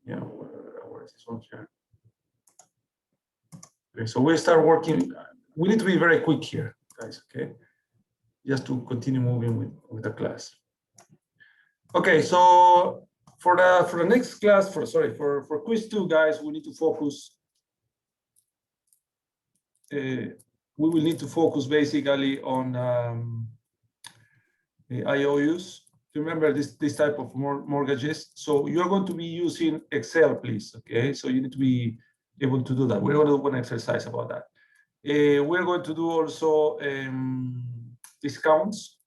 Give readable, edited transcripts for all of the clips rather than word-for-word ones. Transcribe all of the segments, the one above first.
Yeah, where is this one here? Okay, so we start working. We need to be very quick here, guys. Okay, just to continue moving with the class. Okay, so for the next class, for quiz 2, guys, we need to focus. We will need to focus basically on the IOUs. Remember this type of mortgages. So you're going to be using Excel, please. Okay, so you need to be able to do that. We're going to do one exercise about that. We're going to do also discounts.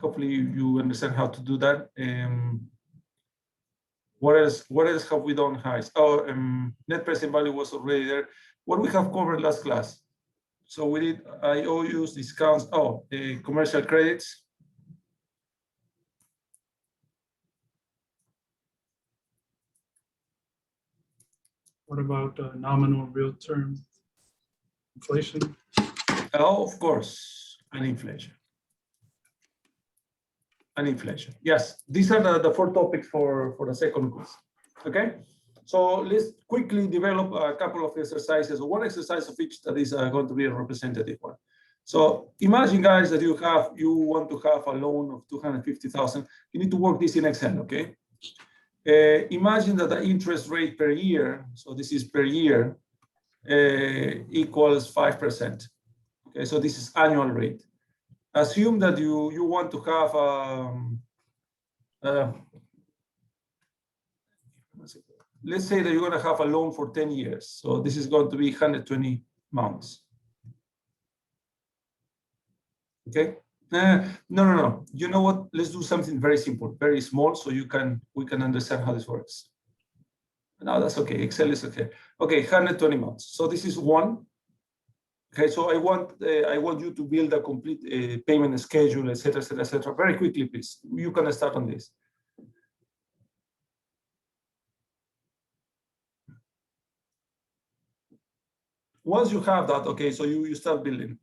Hopefully you understand how to do that. What else have we done, guys? Oh, net present value was already there. What we have covered last class. So we did IOUs, discounts, commercial credits. What about nominal real term inflation? Oh, of course, and inflation. And inflation. Yes, these are the 4 topics for the second quiz. Okay, so let's quickly develop a couple of exercises, or one exercise of each that is going to be a representative one. So imagine, guys, that you want to have a loan of 250,000. You need to work this in Excel. Okay. Imagine that the interest rate per year, so this is per year, equals 5%. Okay, so this is annual rate. Assume that you want to have let's say that you're going to have a loan for 10 years. So this is going to be 120 months. Okay. No. You know what? Let's do something very simple, very small, so we can understand how this works. No, that's okay. Excel is okay. Okay, 120 months. So this is 1. Okay, so I want you to build a complete payment schedule, etc., etc., etc. Very quickly, please. You can start on this. Once you have that, okay, so you start building.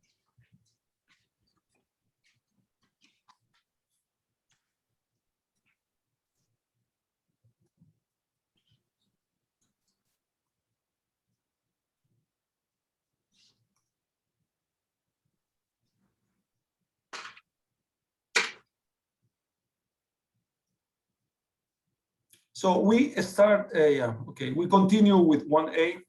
So we start, okay, we continue with 1A.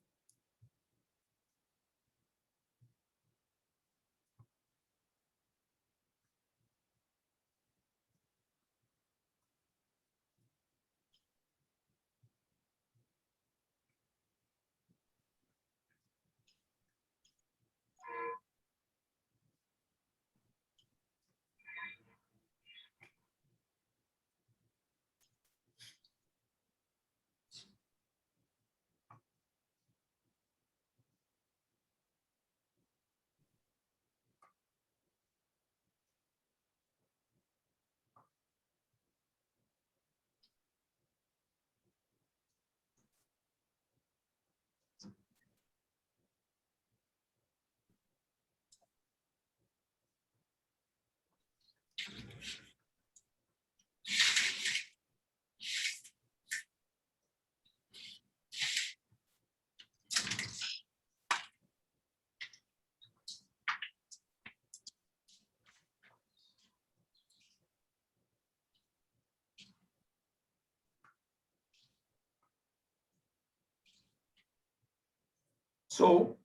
So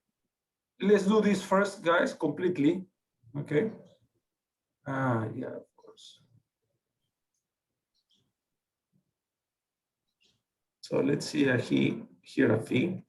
let's do this first, guys, completely. Okay. Yeah, of course. So let's see here a fee.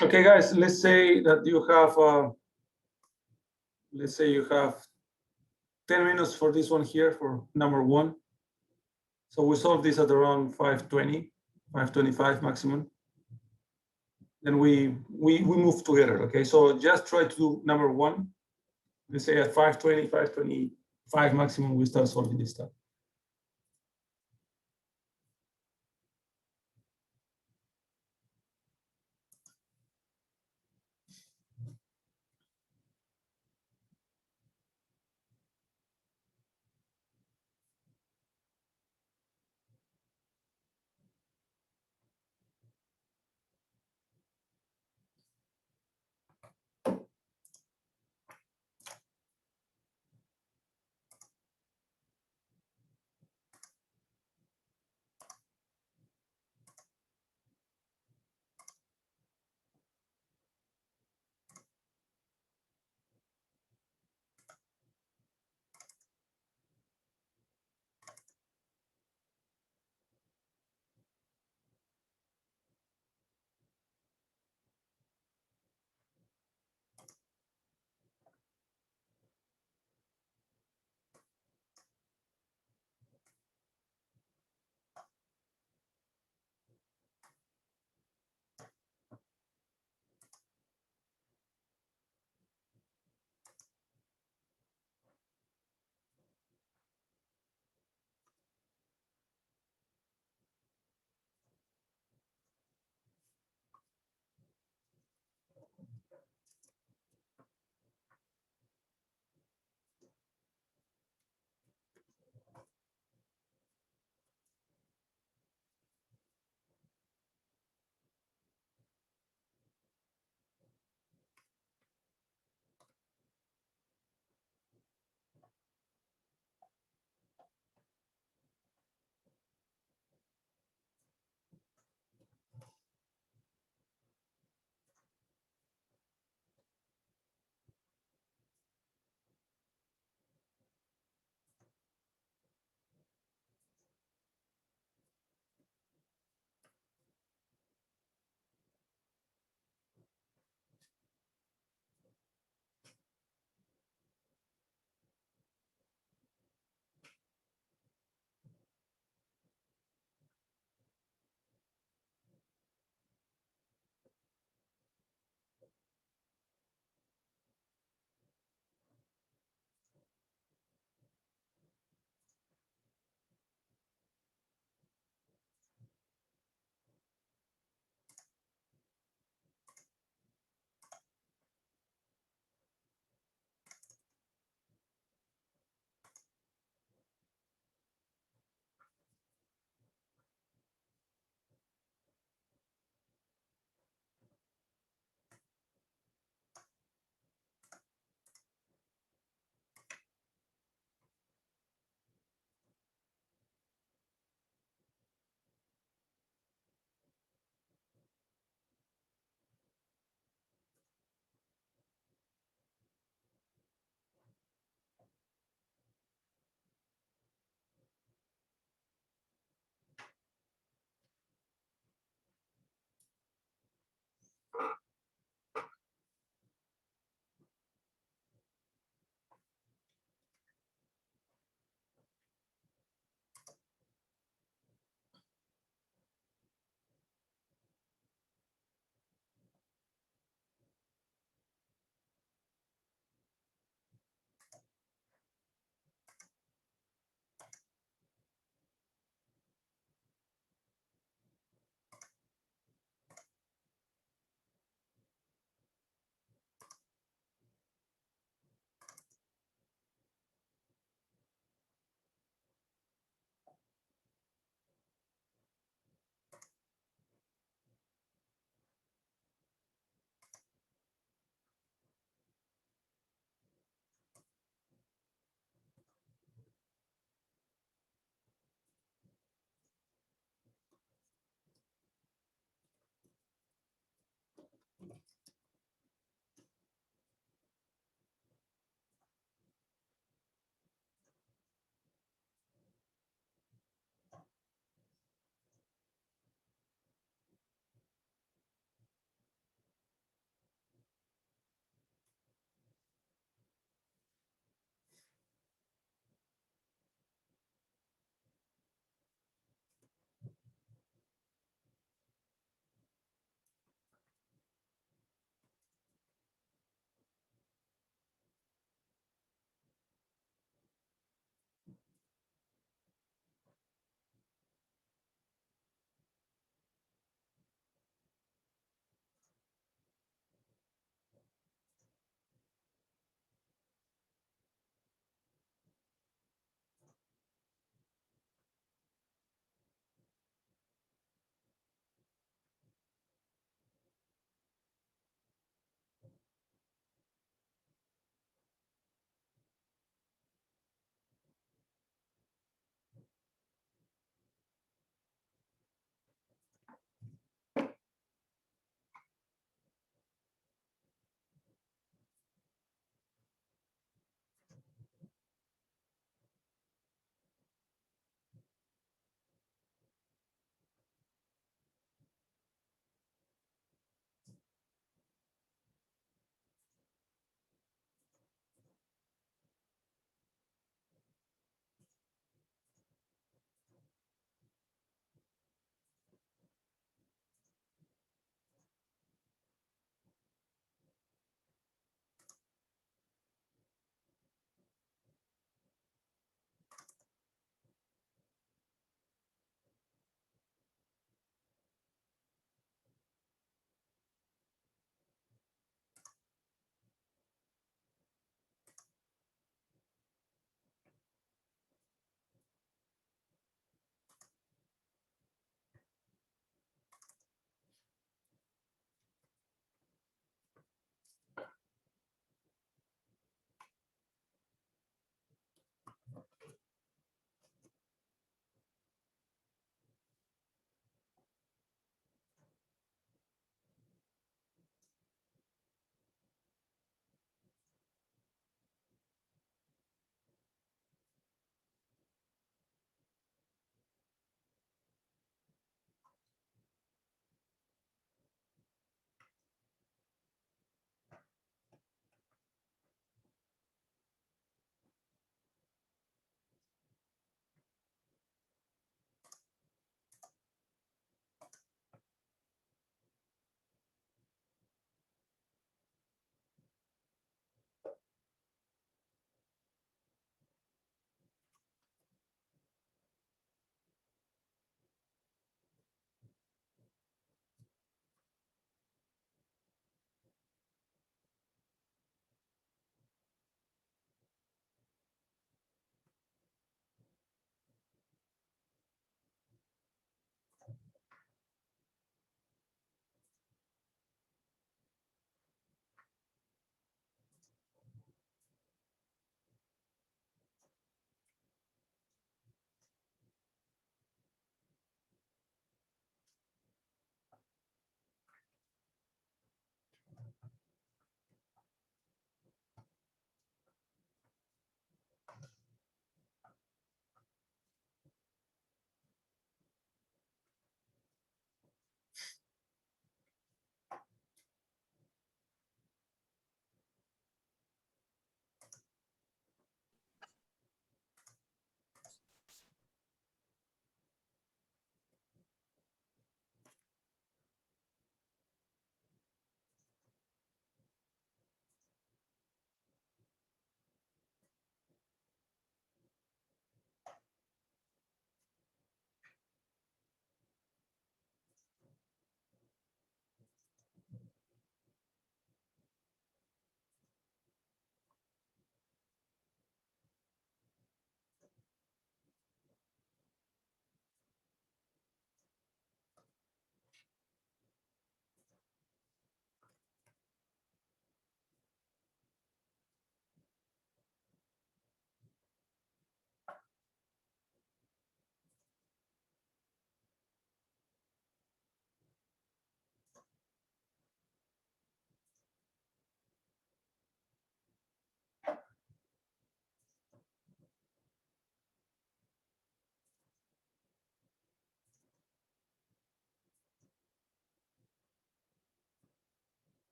Okay, guys, let's say that you have, let's say you have 10 minutes for this one here for number one. So we solve this at around 5:20, 5:25 maximum. Then we move together, okay? So just try to do number one. Let's say at 5:20, 5:25 maximum, we start solving this stuff.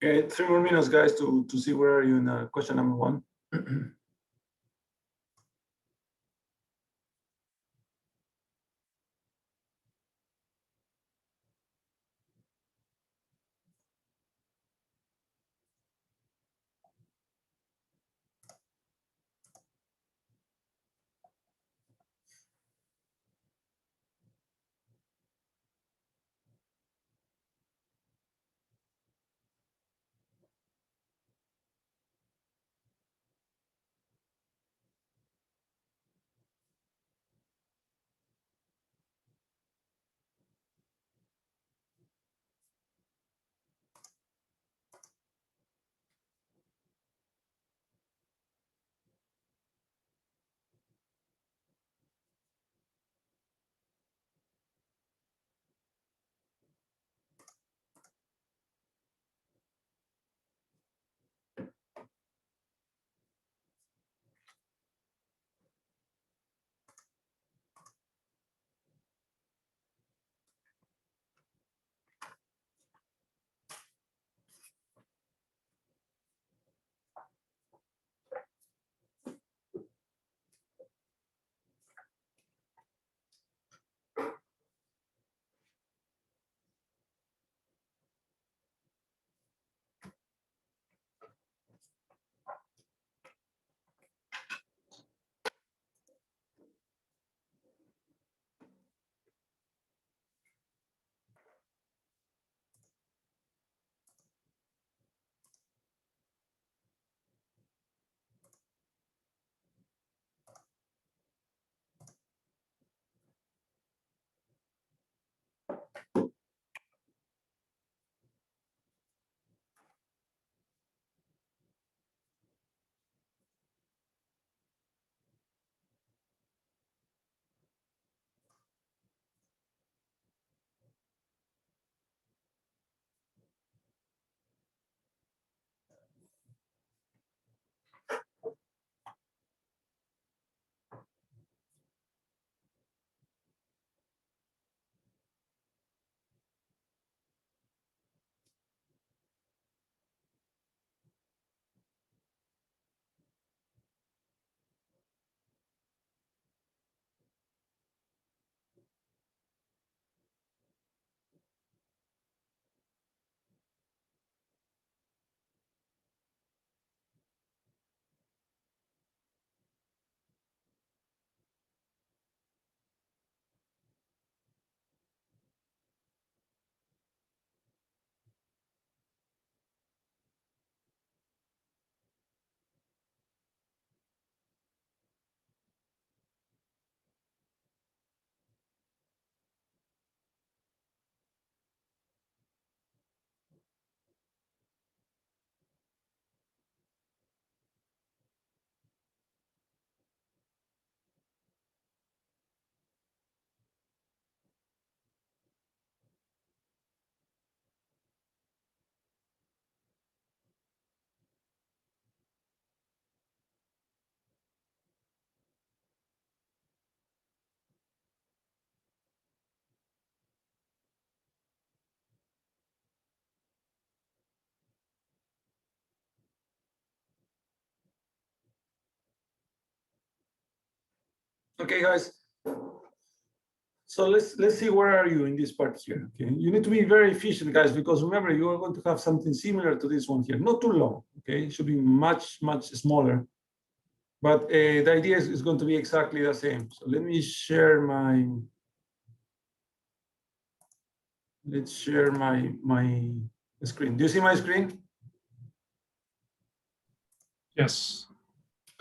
Okay, 3 more minutes, guys, to see where are you in question number 1. Okay, guys. So let's see where are you in this part here. Okay, you need to be very efficient, guys, because remember you are going to have something similar to this one here. Not too long. Okay, it should be much smaller, but the idea is going to be exactly the same. So let me share my. Let's share my screen. Do you see my screen? Yes.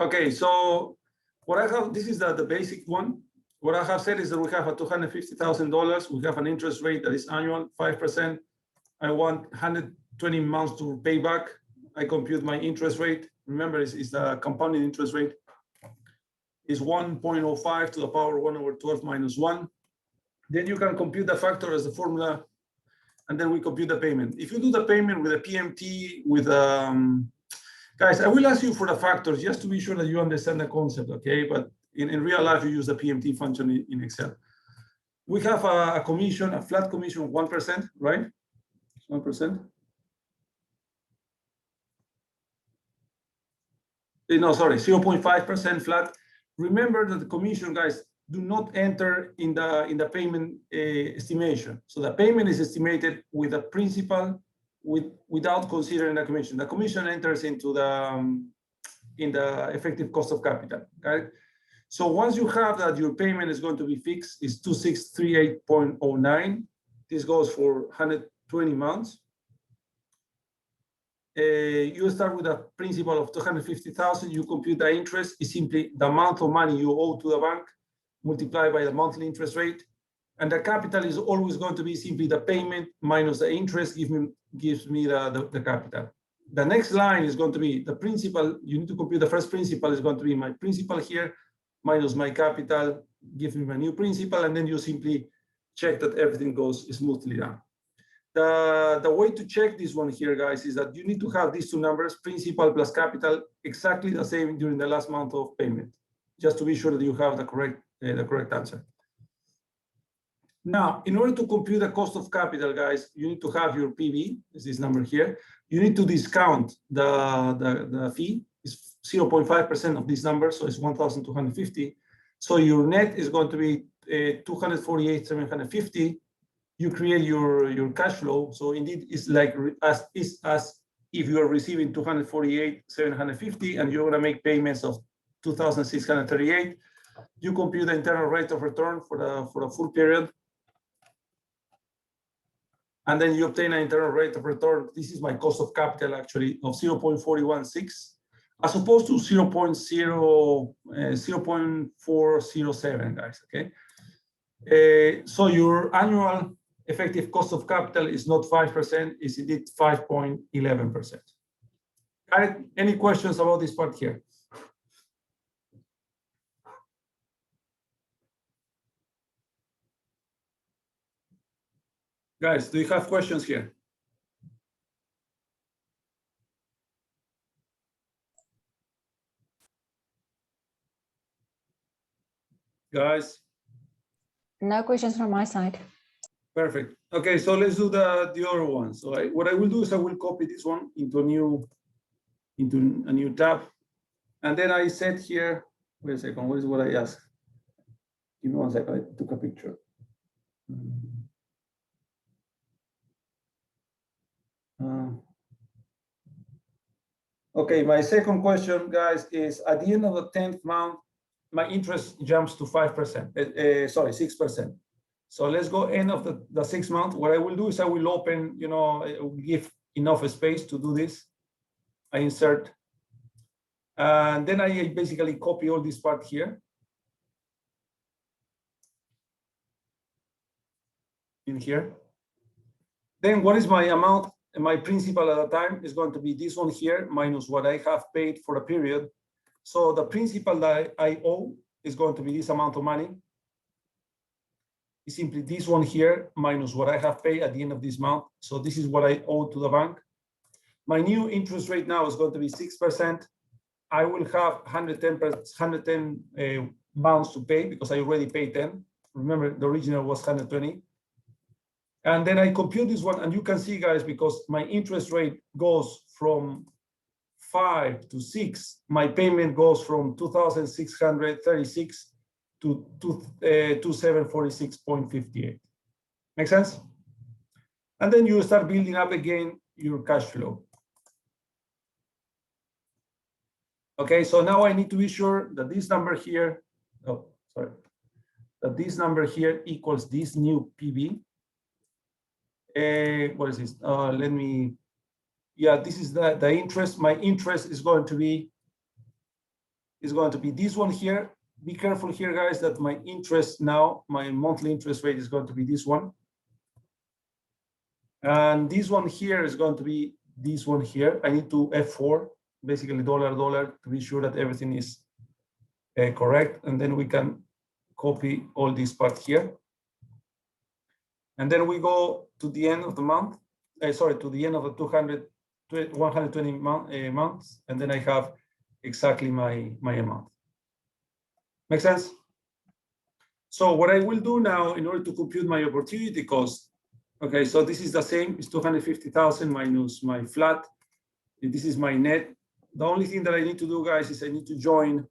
Okay, so what I have, this is the basic one. What I have said is that we have a $250,000. We have an interest rate that is annual, 5%. I want 120 months to pay back. I compute my interest rate. Remember, it's the compounded interest rate. Is 1.05 to the power 1/12 minus 1. Then you can compute the factor as the formula, and then we compute the payment. If you do the payment with a PMT, with guys, I will ask you for the factors just to be sure that you understand the concept, okay? But in real life, you use the PMT function in Excel. We have a commission, a flat commission of 1%, right? 1%. no, sorry, 0.5% flat. Remember that the commission, guys, do not enter in the payment estimation. So the payment is estimated with a principal without considering the commission. The commission enters into in the effective cost of capital. Okay. So once you have that your payment is going to be fixed, is 2638.09. This goes for 120 months. You start with a principal of 250,000. You compute the interest is simply the amount of money you owe to the bank multiplied by the monthly interest rate, and the capital is always going to be simply the payment minus the interest gives me the capital. The next line is going to be the principal. You need to compute the first principal is going to be my principal here minus my capital, give me my new principal, and then you simply check that everything goes smoothly down. The way to check this one here, guys, is that you need to have these two numbers, principal plus capital, exactly the same during the last month of payment, just to be sure that you have the correct answer. Now, in order to compute the cost of capital, guys, you need to have your PV, is this number here. You need to discount the fee, is 0.5% of this number, so it's 1,250. So your net is going to be 248,750. You create your cash flow. So indeed, it's like as if you are receiving 248,750 and you're going to make payments of 2,638. You compute the internal rate of return for the full period, and then you obtain an internal rate of return. This is my cost of capital actually of 0.416, as opposed to 0.407, guys. Okay. So your annual effective cost of capital is not 5%, is indeed 5.11%. Any questions about this part here? Guys, do you have questions here? Guys? No questions from my side. Perfect. Okay, so let's do the other one. So what I will do is I will copy this one into a new tab. And then I said here, wait a second, what is what I asked? Give me one second, I took a picture. Okay, my second question, guys, is at the end of the 10th month, my interest jumps to 5%, sorry, 6%. So let's go end of the 6th month. What I will do is I will open, I will give enough space to do this. I insert, and then I basically copy all this part here. In here. Then what is my amount? My principal at the time is going to be this one here minus what I have paid for a period. So the principal that I owe is going to be this amount of money. It's simply this one here minus what I have paid at the end of this month. So this is what I owe to the bank. My new interest rate now is going to be 6%. I will have 110 months to pay because I already paid 10. Remember, the original was 120. And then I compute this one, and you can see, guys, because my interest rate goes from 5 to 6, my payment goes from 2,636 to 2,746.58. Make sense? And then you start building up again your cash flow. Okay, so now I need to be sure that this number here, that this number here equals this new PV. What is this? This is the interest. My interest is going to be this one here. Be careful here, guys, that my interest now, my monthly interest rate is going to be this one. And this one here is going to be this one here. I need to F4, basically dollar, to be sure that everything is correct. And then we can copy all this part here. And then we go to the end of the month, to the end of the 120 months, and then I have exactly my amount. Make sense? So what I will do now in order to compute my opportunity cost, okay, so this is the same, it's 250,000 minus my flat. This is my net. The only thing that I need to do, guys, is I need to join.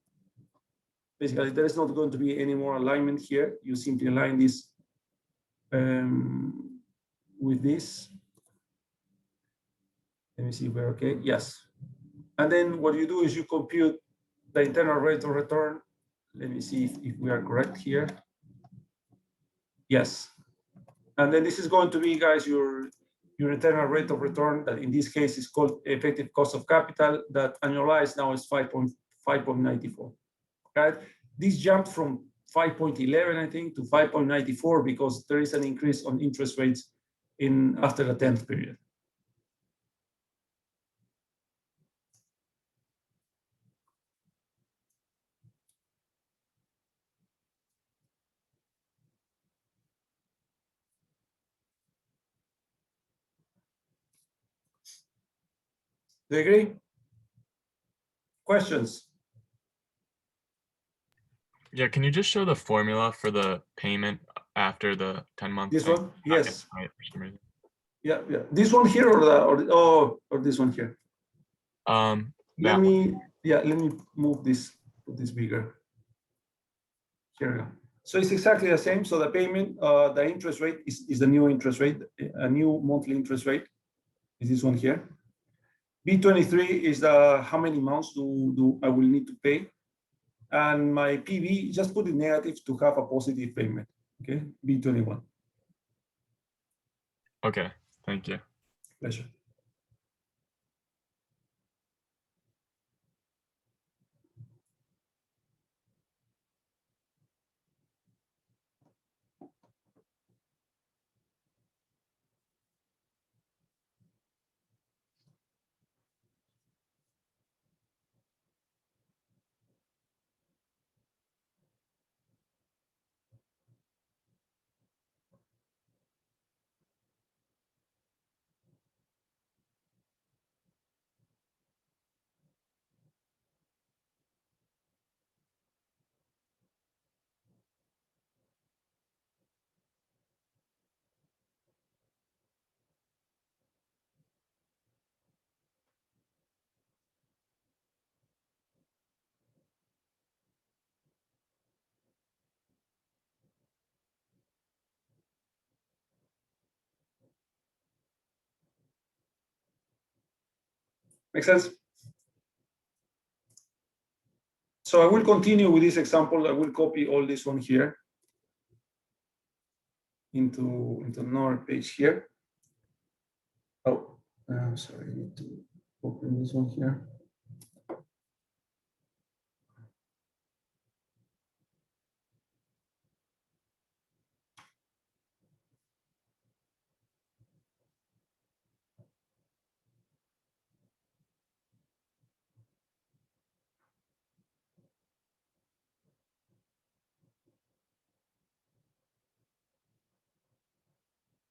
Basically, there is not going to be any more alignment here. You simply align this with this. Let me see if we're okay. Yes. And then what you do is you compute the internal rate of return. Let me see if we are correct here. Yes. And then this is going to be, guys, your internal rate of return, that in this case is called effective cost of capital, that annualized now is 5.94. Okay. This jumped from 5.11, I think, to 5.94 because there is an increase on interest rates after the 10th period. Do you agree? Questions? Yeah, can you just show the formula for the payment after the 10-month? This one? Yes. Right, for some reason. Yeah. This one here or this one here? Let me move this, put this bigger. Here we go. So it's exactly the same. So the payment, the interest rate is the new interest rate, a new monthly interest rate is this one here. B23 is the how many months do I will need to pay. And my PV, just put it negative to have a positive payment. Okay, B21. Okay, thank you. Pleasure. Make sense? So I will continue with this example. I will copy all this one here into another page here. Oh, sorry, I need to open this one here.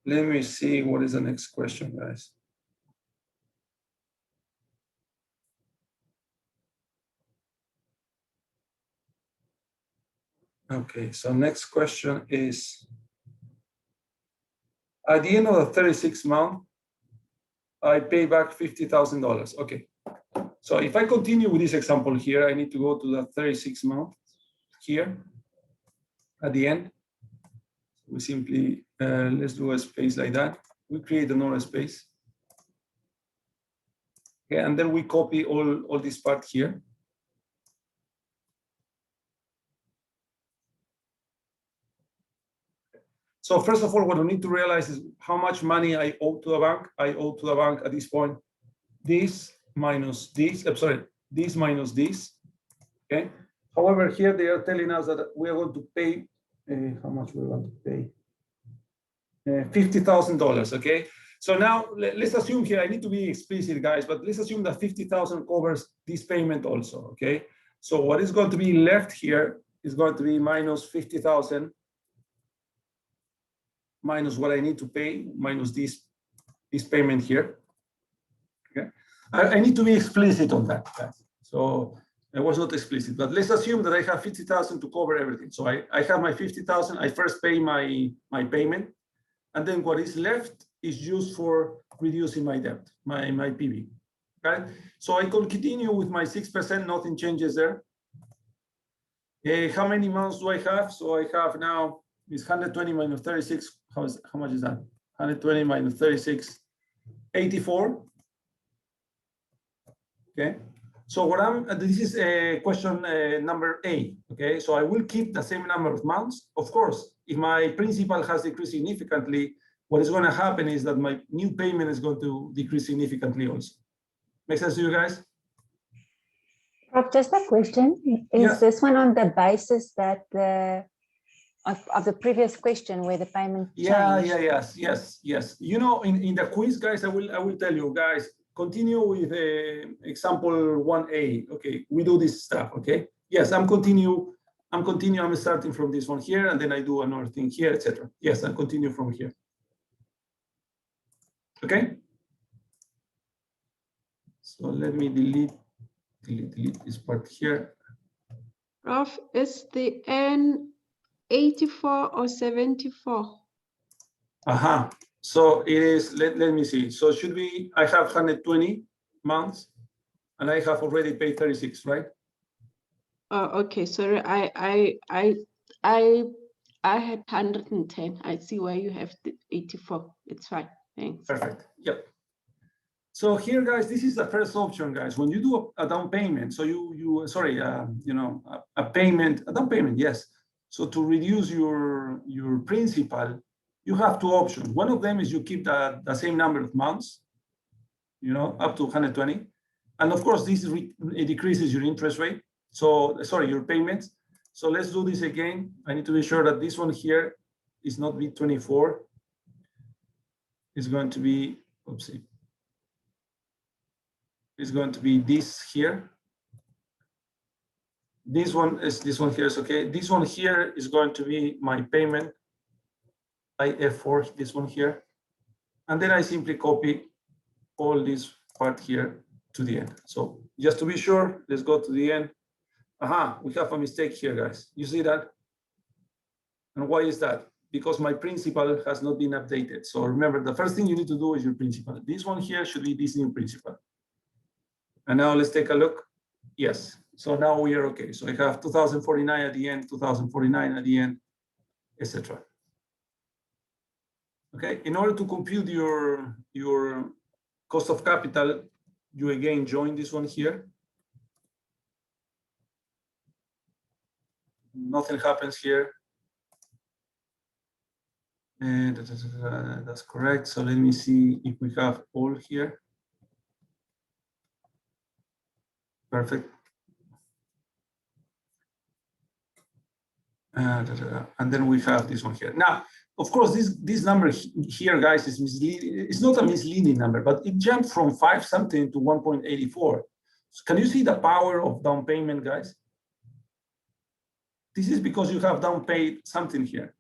Let me see what is the next question, guys. Okay, so next question is, at the end of the 36th month, I pay back $50,000. Okay, so if I continue with this example here, I need to go to the 36th month here at the end. We simply, let's do a space like that. We create another space. Okay, and then we copy all this part here. So first of all, what we need to realize is how much money I owe to the bank. I owe to the bank at this point, this minus this, I'm sorry, this minus this, okay? However, here they are telling us that we are going to pay, how much we're going to pay? $50,000, okay? So now let's assume here, I need to be explicit, guys, but let's assume that 50,000 covers this payment also, okay? So what is going to be left here is going to be minus 50,000 minus what I need to pay, minus this payment here. Okay, I need to be explicit on that, guys. So I was not explicit, but let's assume that I have 50,000 to cover everything. So I have my 50,000. I first pay my payment, and then what is left is used for reducing my debt, my PV. right? So I could continue with my 6%, nothing changes there. How many months do I have? So I have now is 120 minus 36. How much is that? 120 minus 36, 84. Okay. So what this is question number A. Okay. So I will keep the same number of months. Of course, if my principal has decreased significantly, what is going to happen is that my new payment is going to decrease significantly also. Make sense to you guys? Prof, just a question. Is Yes. this one on the basis that of the previous question where the payment changed? Yes. You know, in the quiz, guys, I will tell you guys, continue with example 1A. Okay, we do this stuff. Okay. Yes, I'm starting from this one here, and then I do another thing here, etc. Yes, I'll continue from here. Okay. So let me delete this part here. Prof, is the N 84 or 74? So it is, let me see. So should be, I have 120 months and I have already paid 36, right? Oh, okay. Sorry, I had 110. I see why you have the 84. It's fine. Thanks. Perfect. Yep. So here, guys, this is the first option, guys. When you do a down payment, so you know, a down payment, yes. So to reduce your principal, you have two options. One of them is you keep the same number of months, you know, up to 120. And of course, this it decreases your interest rate. So, sorry, your payments. So let's do this again. I need to be sure that this one here is not B24. It's going to be, oopsie. It's going to be this here. This one here is okay. This one here is going to be my payment. IF4, this one here. And then I simply copy all this part here to the end. So just to be sure, let's go to the end. We have a mistake here, guys. You see that? And why is that? Because my principal has not been updated. So remember, the first thing you need to do is your principal. This one here should be this new principal. And now let's take a look. Yes. So now we are okay. So I have 2049 at the end, 2049 at the end, etc. Okay. In order to compute your cost of capital, you again join this one here. Nothing happens here. And that's correct. So let me see if we have all here. Perfect. And then we have this one here. Now, of course, this number here, guys, is misleading. It's not a misleading number, but it jumped from 5 something to 1.84. So can you see the power of down payment, guys? This is because you have down paid something here,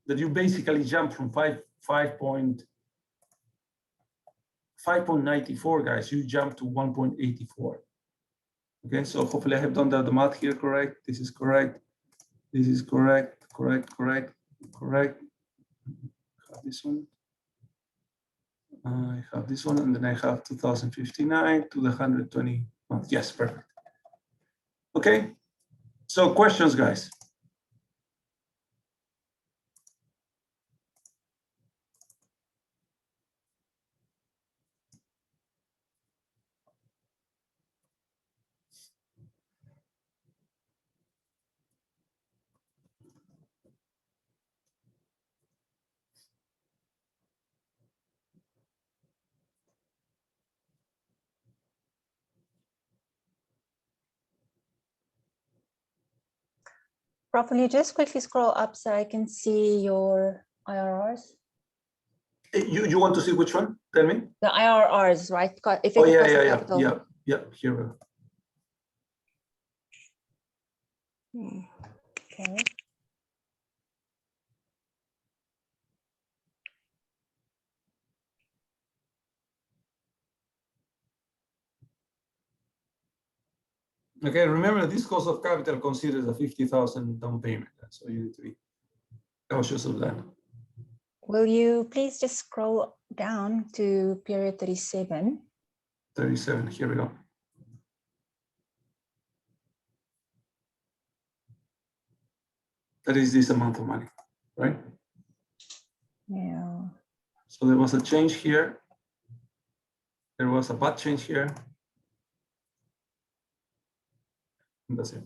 that you basically jump from 5.94, guys. You jump to 1.84. Okay, so hopefully I have done the math here correct. This is correct. This is correct. Correct. I have this one. I have this one, and then I have 2059 to the 120 months. Yes, perfect. Okay. So questions, guys. Prof, will you just quickly scroll up so I can see your IRRs? You want to see which one? Tell me. The IRRs, right? Oh, yeah. Here we go. Okay. Okay, remember this cost of capital considers a 50,000 down payment, so you need to be cautious of that. Will you please just scroll down to period 37? 37. Here we go. That is this amount of money, right? Yeah. So there was a change here. There was a bad change here. And that's it.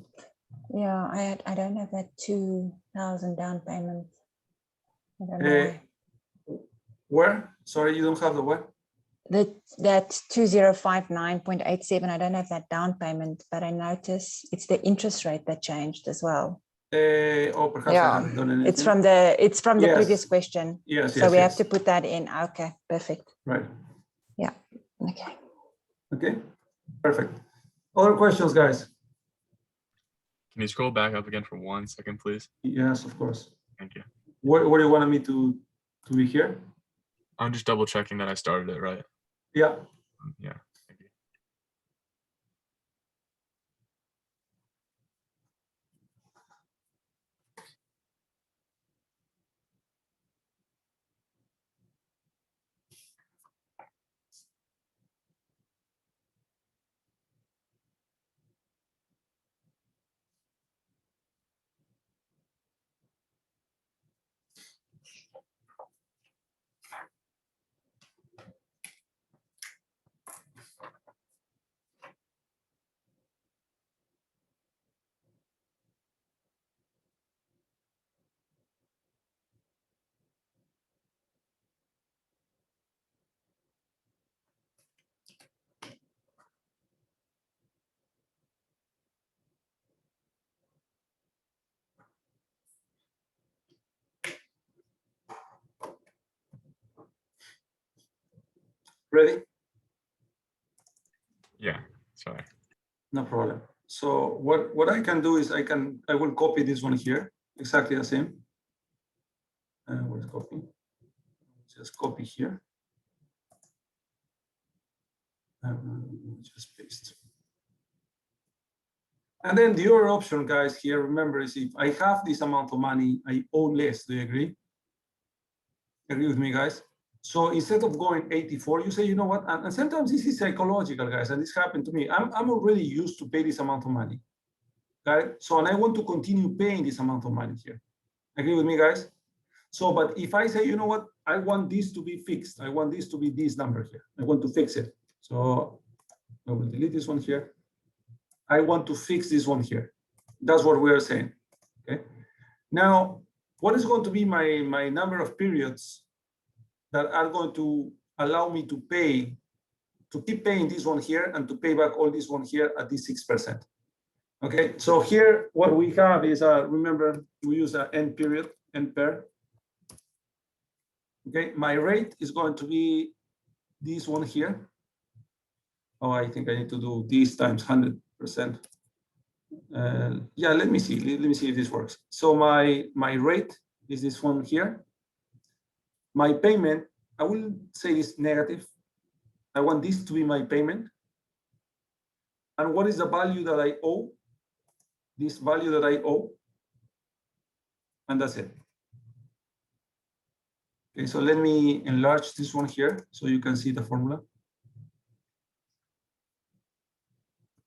Yeah, I don't have that 2,000 down payment. I don't know why. Where? Sorry, you don't have the what? That 2059.87, I don't have that down payment, but I notice it's the interest rate that changed as well. Oh, perhaps I haven't done anything. It's from the Yes. previous question. Yes, So yes, we have yes. to put that in. Okay, perfect. Right. Yeah. Okay. Okay. Perfect. Other questions, guys? Can you scroll back up again for 1 second, please? Yes, of course. Thank you. Where do you want me to be here? I'm just double checking that I started it right. Yeah. Yeah. Thank you. Ready? Yeah. Sorry. No problem. So what I can do is I will copy this one here, exactly the same. Where's copy? Just copy here. Just paste. And then the other option, guys, here, remember, is if I have this amount of money, I owe less. Do you agree? Agree with me, guys? So instead of going 84, you say, you know what? And sometimes this is psychological, guys, and this happened to me. I'm already used to pay this amount of money. Right? So, and I want to continue paying this amount of money here. Agree with me, guys? So, but if I say, you know what, I want this to be fixed. I want this to be this number here. I want to fix it. So I will delete this one here. I want to fix this one here. That's what we are saying. Okay. Now, what is going to be my number of periods that are going to allow me to pay, to keep paying this one here and to pay back all this one here at this 6%? Okay, so here what we have is, remember, we use an end period, end pair. Okay, my rate is going to be this one here. Oh, I think I need to do this times 100%. Yeah, let me see. Let me see if this works. So my rate is this one here. My payment, I will say this negative. I want this to be my payment. And what is the value that I owe? This value that I owe. And that's it. Okay, so let me enlarge this one here so you can see the formula.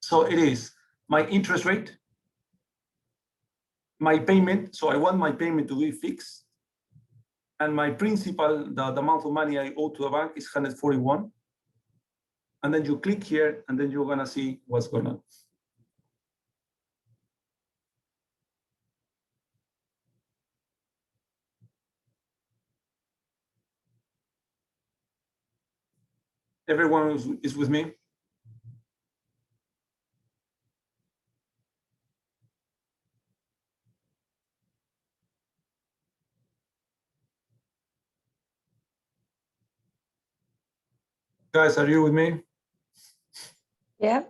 So it is my interest rate, my payment. So I want my payment to be fixed. And my principal, the amount of money I owe to the bank is 141. And then you click here and then you're gonna see what's going on. Everyone is with me? Guys, are you with me? Yeah.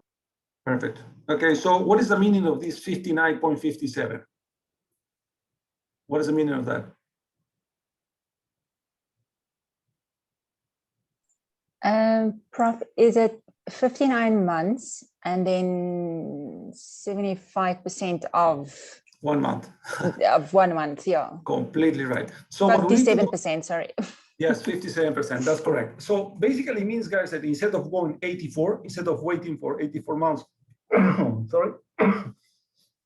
Perfect. Okay, so what is the meaning of this 59.57? What is the meaning of that? Prof, is it 59 months and then 75% of 1 month. 1 month? Yeah. Completely right. So what we need to do, 57%, sorry. Yes, 57%. That's correct. So basically, it means, guys, that instead of going 84, instead of waiting for 84 months, sorry.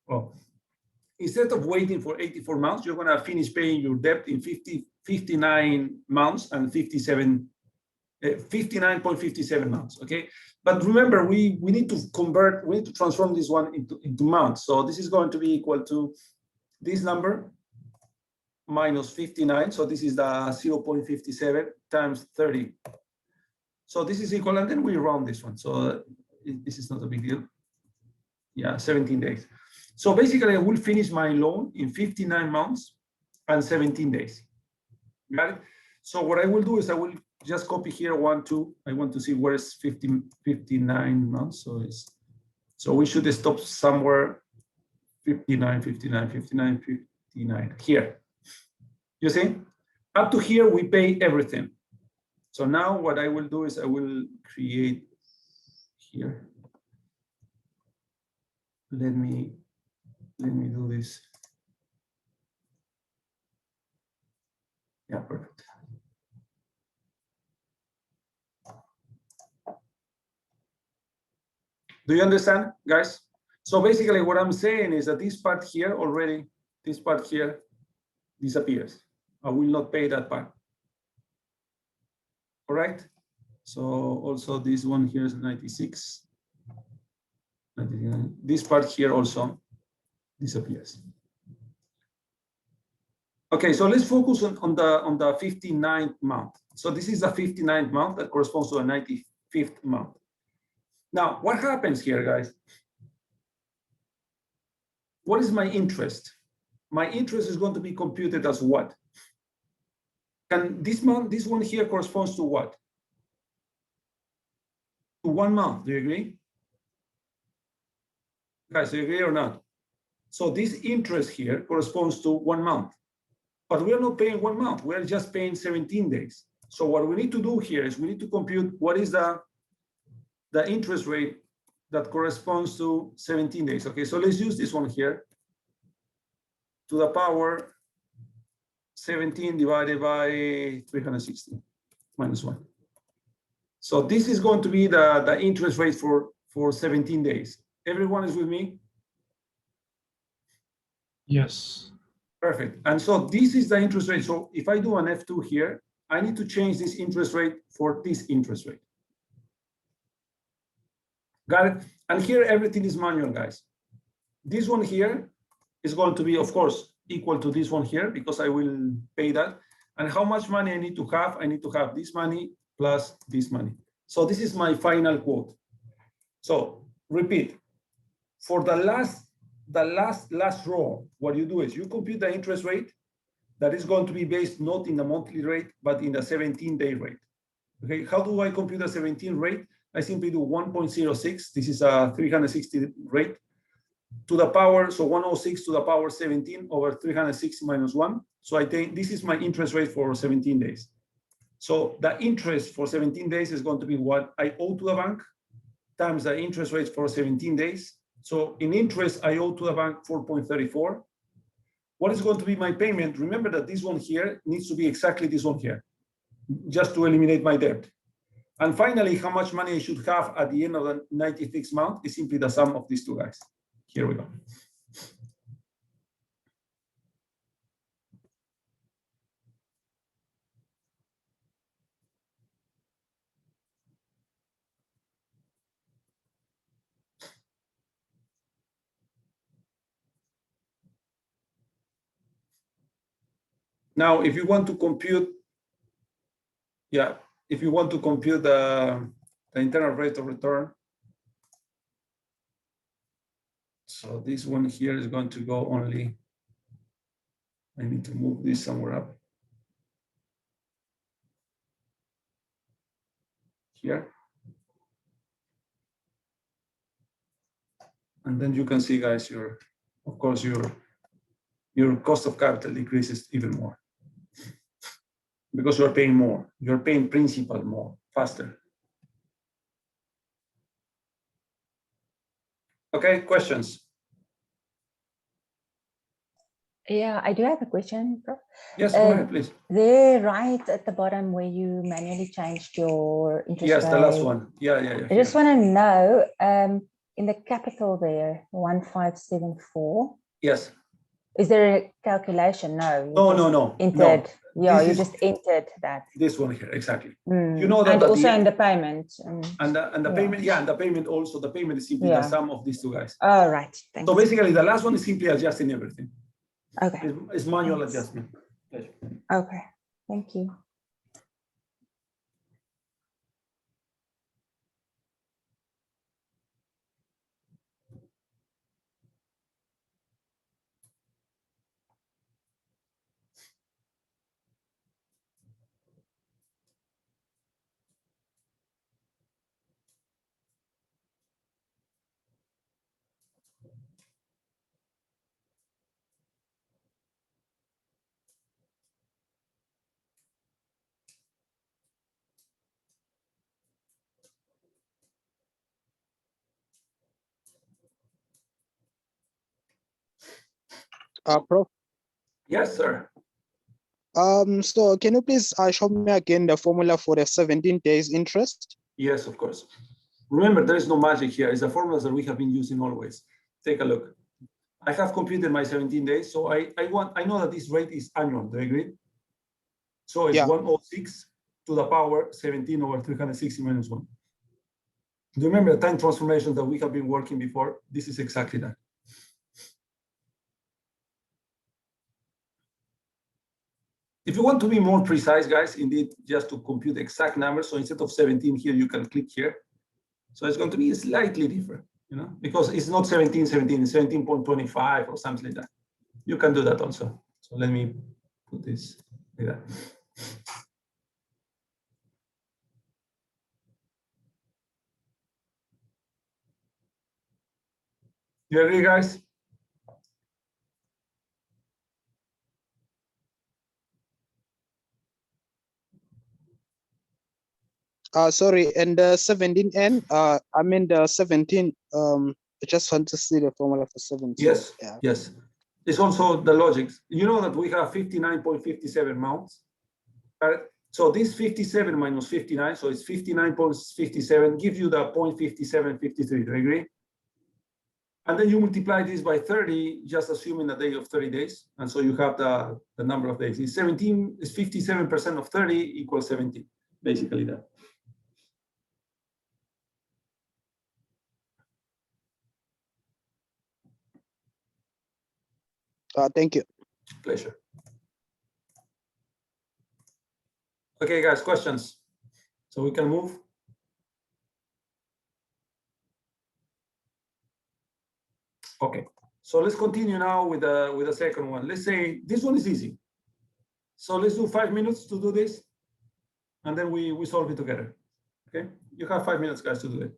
Well, instead of waiting for 84 months, you're going to finish paying your debt in 59 months and 59.57 months. Okay. But remember, we need to convert, we need to transform this one into months. So this is going to be equal to this number minus 59. So this is the 0.57 times 30. So this is equal, and then we round this one. So this is not a big deal. Yeah, 17 days. So basically, I will finish my loan in 59 months and 17 days. Got it? So what I will do is I will just copy here 1, 2. I want to see where is 59 months. So we should stop somewhere 59, 59, 59, 59 here. You see, up to here we pay everything. So now what I will do is I will create here. Let me do this. Yeah, perfect. Do you understand, guys? So basically what I'm saying is that this part here already, this part here disappears. I will not pay that part. Correct? So also this one here is 96. 99. This part here also disappears. Okay, so let's focus on the 59th month. So this is the 59th month that corresponds to a 95th month. Now, what happens here, guys? What is my interest? My interest is going to be computed as what? Can this month, this one here corresponds to what? To 1 month, do you agree? Guys, do you agree or not? So this interest here corresponds to 1 month. But we are not paying 1 month, we are just paying 17 days. So what we need to do here is we need to compute what is the interest rate that corresponds to 17 days. Okay, so let's use this one here. To the power 17 divided by 360 minus 1. So this is going to be the interest rate for 17 days. Everyone is with me? Yes. Perfect. And so this is the interest rate. So if I do an F2 here, I need to change this interest rate for this interest rate. Got it? And here everything is manual, guys. This one here is going to be, of course, equal to this one here because I will pay that. And how much money I need to have? I need to have this money plus this money. So this is my final quote. So repeat, for the last row, what you do is you compute the interest rate that is going to be based not in the monthly rate, but in the 17-day rate. Okay, how do I compute the 17 rate? I simply do 1.06. This is a 360 rate to the power, so 106 to the power 17 over 360 minus 1. So I think this is my interest rate for 17 days. So the interest for 17 days is going to be what I owe to the bank times the interest rate for 17 days. So in interest, I owe to the bank 4.34. What is going to be my payment? Remember that this one here needs to be exactly this one here, just to eliminate my debt. And finally, how much money I should have at the end of the 96th month is simply the sum of these two guys. Here we go. Now, if you want to compute, if you want to compute the internal rate of return, so this one here is going to go only, I need to move this somewhere up. Here. And then you can see, guys, of course, your cost of capital decreases even more because you're paying more. You're paying principal more, faster. Okay, questions? Yeah, I do have a question, Prof. Yes, go ahead, please. There, right at the bottom where you manually changed your interest Yes, the last rate. one. Yeah. I just here. want to know, in the capital there, 1574, Yes. is there a calculation? No. You No, just no, no. Entered. Yeah, This you is just entered that. this one here, exactly. Mm. You know that And at also the in end, the payment. and the yeah. payment, and the payment also, the payment is simply the Yeah. sum of these two guys. Oh, right. Thanks. So basically, the last one is simply adjusting everything. Okay. It's manual Thanks. adjustment. Pleasure. Okay. Thank you. Prof. Yes, sir. So can you please show me again the formula for the 17 days interest? Yes, of course. Remember, there is no magic here. It's the formulas that we have been using always. Take a look. I have computed my 17 days, so I know that this rate is annual. Do you agree? So it's Yeah. 106 to the power 17 over 360 minus 1. Do you remember the time transformations that we have been working before? This is exactly that. If you want to be more precise, guys, indeed, just to compute exact numbers. So instead of 17 here, you can click here. So it's going to be slightly different, because it's not 17, it's 17.25 or something like that. You can do that also. So let me put this like that. You agree, guys? Sorry, and the 17N, I mean the 17, I just want to see the formula for 17. Yes, Yeah. yes. It's also the logic. You know that we have 59.57 mounts. So this 57 minus 59, so it's 59.57, gives you the 0.5753, do you agree? And then you multiply this by 30, just assuming a day of 30 days. And so you have the number of days. It's 57% of 30 equals 17, basically that. Thank you. Pleasure. Okay, guys, questions? So we can move. Okay, so let's continue now with the second one. Let's say this one is easy. So let's do 5 minutes to do this, and then we solve it together. Okay, you have 5 minutes, guys, to do it.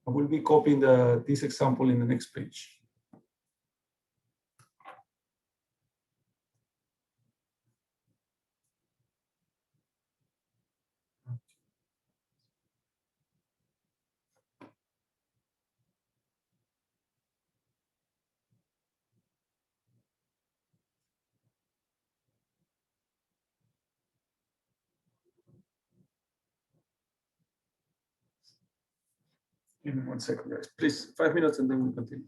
I will be copying this example in the next page. Give me 1 second, guys. Please, 5 minutes, and then we continue.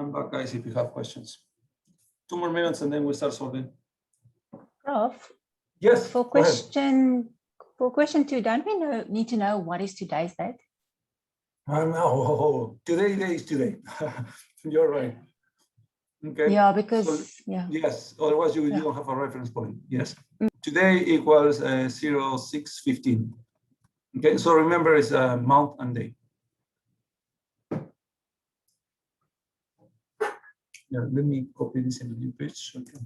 I'm back, guys, if you have questions. 2 more minutes and then we start solving. Prof, Yes, for go ahead. question 2, don't we need to know what is today's date? No, today is today. You're right. Okay. Yeah, So, because yes, otherwise you Yeah. don't have a reference point. Yes. Today equals 0615. Okay, so remember it's a month and day. Yeah, let me copy this in a new page. Okay.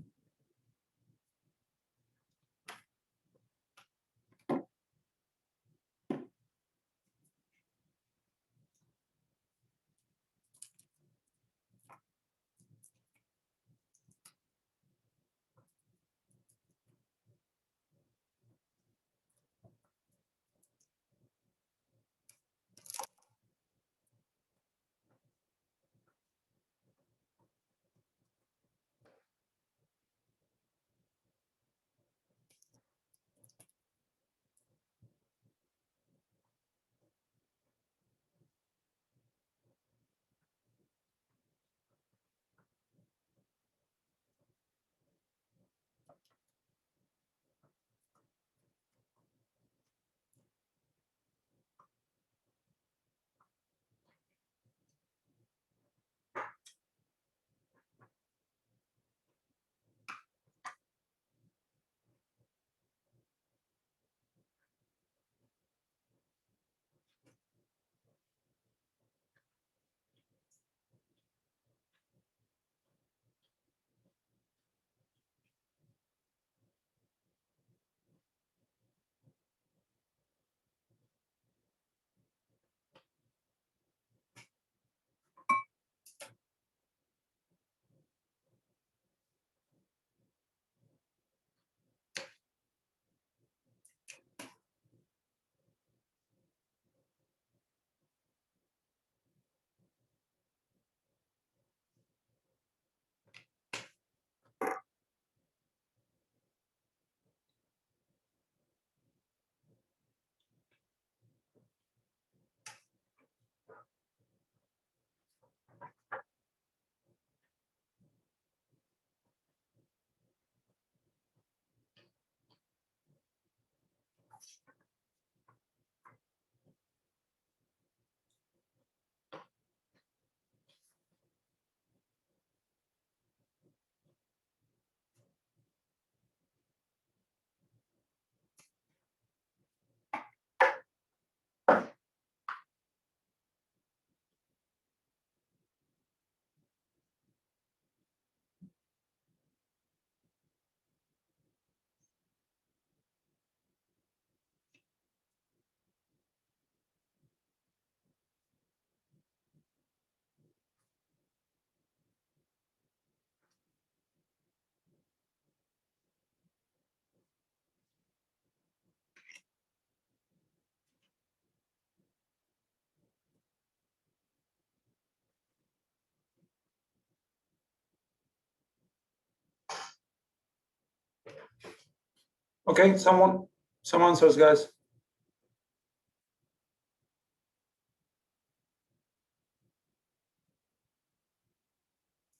Okay, some answers, guys.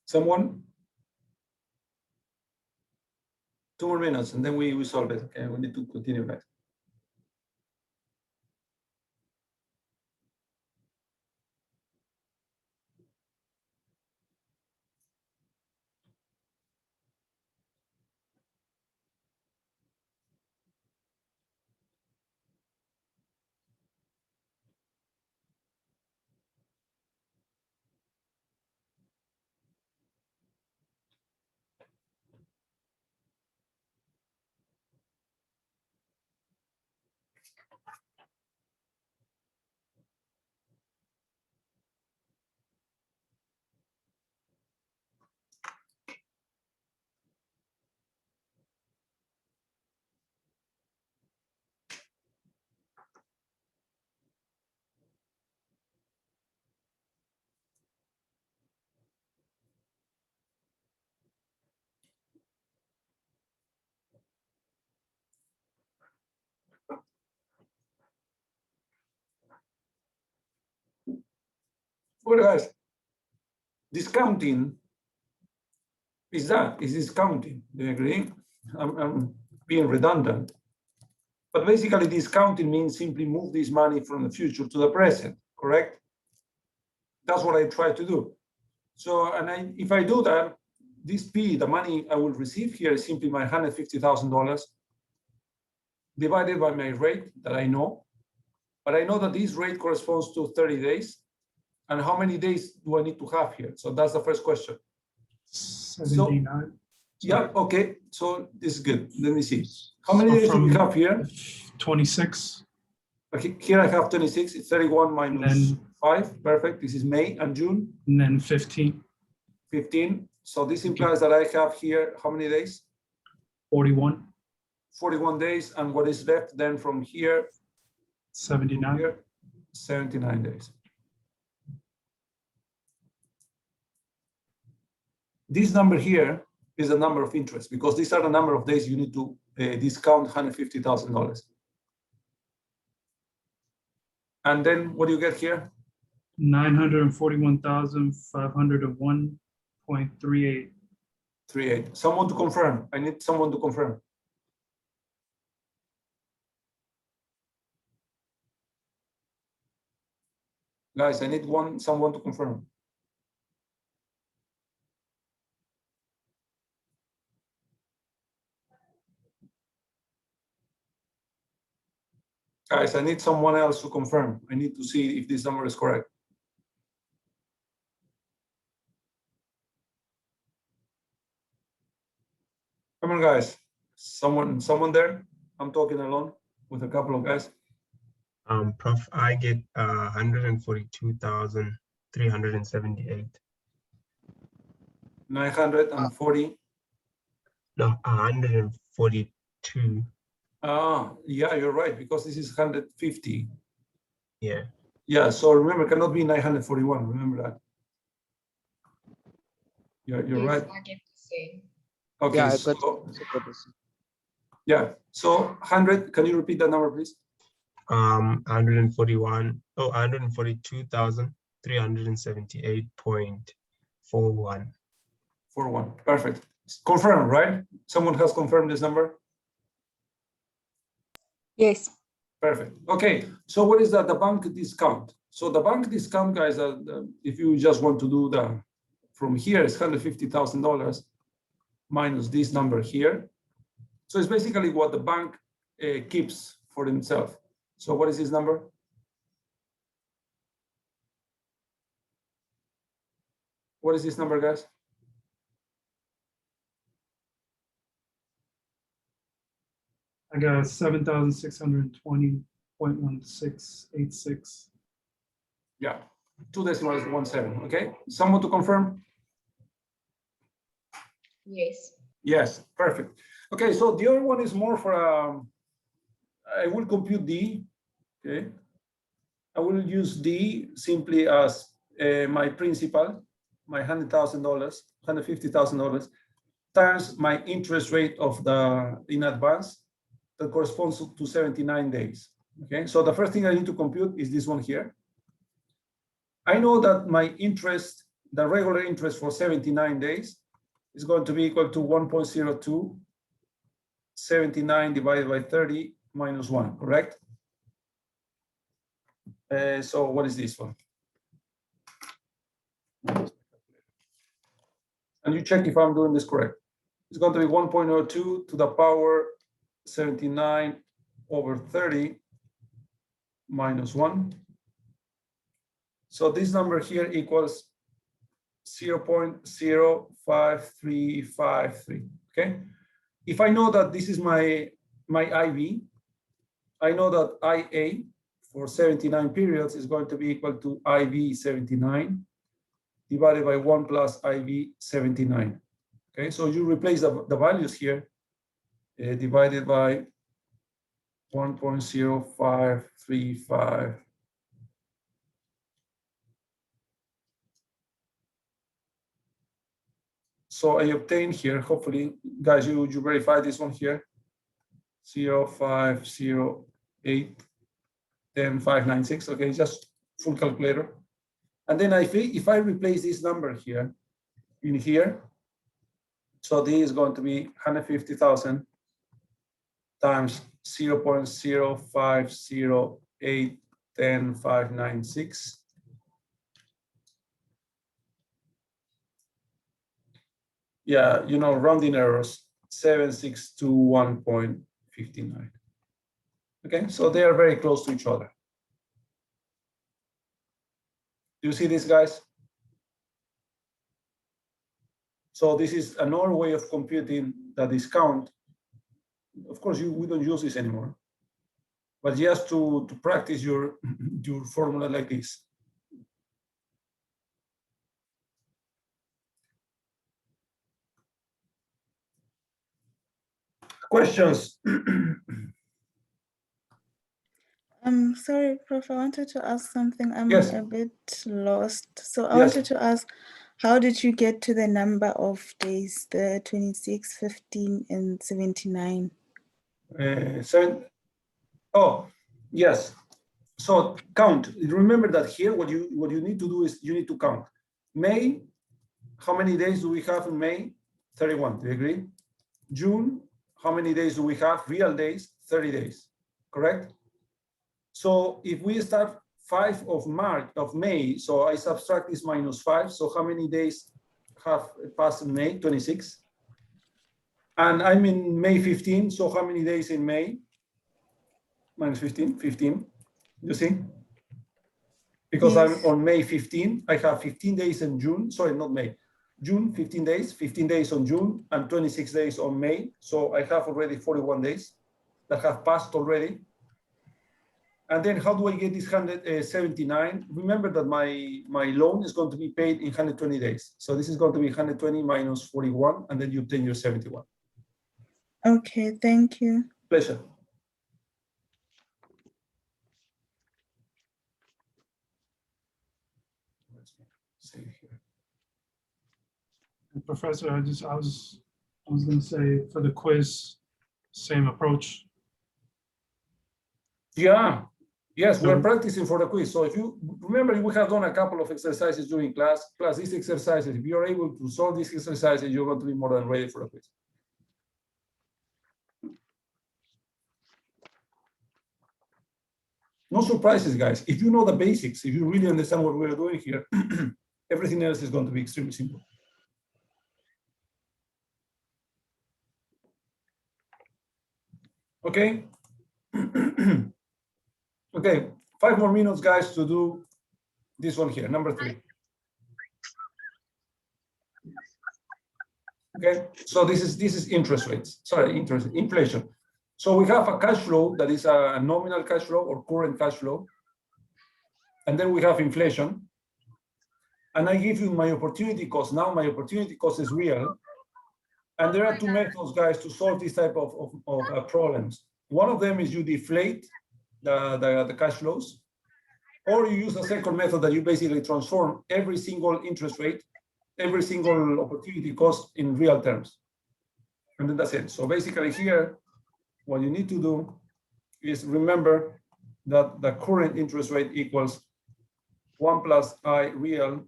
Someone? 2 more minutes and then we solve it. Okay, we need to continue, guys. Good, guys. discounting is discounting. Do you agree? I'm being redundant. But basically, discounting means simply move this money from the future to the present, correct? That's what I try to do. So, and if I do that, this P, the money I will receive here, is simply my $150,000 divided by my rate that I know. But I know that this rate corresponds to 30 days. And how many days do I need to have here? So that's the first question. 79. Yeah, okay. So this is good. Let me see. How many So days do we from have here? 26, Okay, here I have 26. It's 31 minus then 5. Perfect. This is May and June. and then 15, 15. So this implies that I have here how many days? 41, 41 days. And what is left then from here? 79. Here, 79 days. This number here is the number of interest because these are the number of days you need to discount $150,000. And then what do you get here? 941,501.38. 38. Someone to confirm. I need someone to confirm. Guys, I need someone to confirm. Guys, I need someone else to confirm. I need to see if this number is correct. Come on, guys. Someone there? I'm talking alone with a couple of guys. Prof, I get 142,378. 940. No, 142. Yeah, you're right, because this is 150. Yeah. Yeah, so remember, cannot be 941. Remember that. You're right. I get the same. Okay, Yeah, I so, got this. yeah, so 100, can you repeat that number, please? 142,378.41. 41, perfect. Confirm, right? Someone has confirmed this number? Yes. Perfect. Okay, so what is that? The bank discount. So the bank discount, guys, if you just want to do the, from here, it's $150,000 minus this number here. So it's basically what the bank keeps for themselves. So what is this number? What is this number, guys? I got 7,620.1686. Yeah, 2 decimals, 17, okay? Someone to confirm? Yes. Yes, perfect. Okay, so the other one is more for, I will compute D, okay? I will use D simply as my principal, my $100,000, $150,000, times my interest rate of the in advance that corresponds to 79 days. Okay, so the first thing I need to compute is this one here. I know that my interest, the regular interest for 79 days, is going to be equal to 1.02, 79 divided by 30 minus 1, correct? So what is this one? And you check if I'm doing this correct. It's going to be 1.02 to the power 79 over 30 minus 1. So this number here equals 0.05353, okay? If I know that this is my IV, I know that IA for 79 periods is going to be equal to IV 79 divided by 1 plus IV 79. Okay, so you replace the values here, divided by 1.0535. So I obtain here, hopefully, guys, you verify this one here, 0508 10,596. Okay, just full calculator. And then if I replace this number here in here, so this is going to be 150,000 times 0.050810596. Yeah, you know, rounding errors, 7621.59. Okay, so they are very close to each other. Do you see this, guys? So this is another way of computing the discount. Of course, we don't use this anymore, but just to practice your formula like this. Questions? Sorry, Prof. I wanted to ask something. I'm Yes. a bit lost. So I Yes. wanted to ask, how did you get to the number of days, the 26, 15, and 79? Oh, yes. So count. Remember that here, what you need to do is you need to count. May, how many days do we have in May? 31. Do you agree? June, how many days do we have? Real days, 30 days. Correct? So if we start 5 of May, so I subtract this -5. So how many days have passed in May? 26. And I'm in May 15. So how many days in May? -15, 15. You see? Because Yes. I'm on May 15, I have 15 days in June. Sorry, not May. June, 15 days on June, and 26 days on May. So I have already 41 days that have passed already. And then how do I get this 179? Remember that my loan is going to be paid in 120 days. So this is going to be 120 minus 41, and then you obtain your 71. Okay, thank you. Pleasure. Let's see here. And Professor, I was going to say for the quiz, same approach. Yeah. Yes, we're So- practicing for the quiz. So if you remember, we have done a couple of exercises during class, plus these exercises. If you're able to solve these exercises, you're going to be more than ready for the quiz. No surprises, guys. If you know the basics, if you really understand what we're doing here, everything else is going to be extremely simple. Okay. Okay, 5 more minutes, guys, to do this one here, number 3. Okay, so this is interest rates. Sorry, inflation. So we have a cash flow that is a nominal cash flow or current cash flow, and then we have inflation. And I give you my opportunity cost. Now my opportunity cost is real. And there are 2 methods, guys, to solve this type of problems. One of them is you deflate the cash flows, or you use a second method that you basically transform every single interest rate, every single opportunity cost in real terms. And then that's it. So basically here, what you need to do is remember that the current interest rate equals 1 plus I real,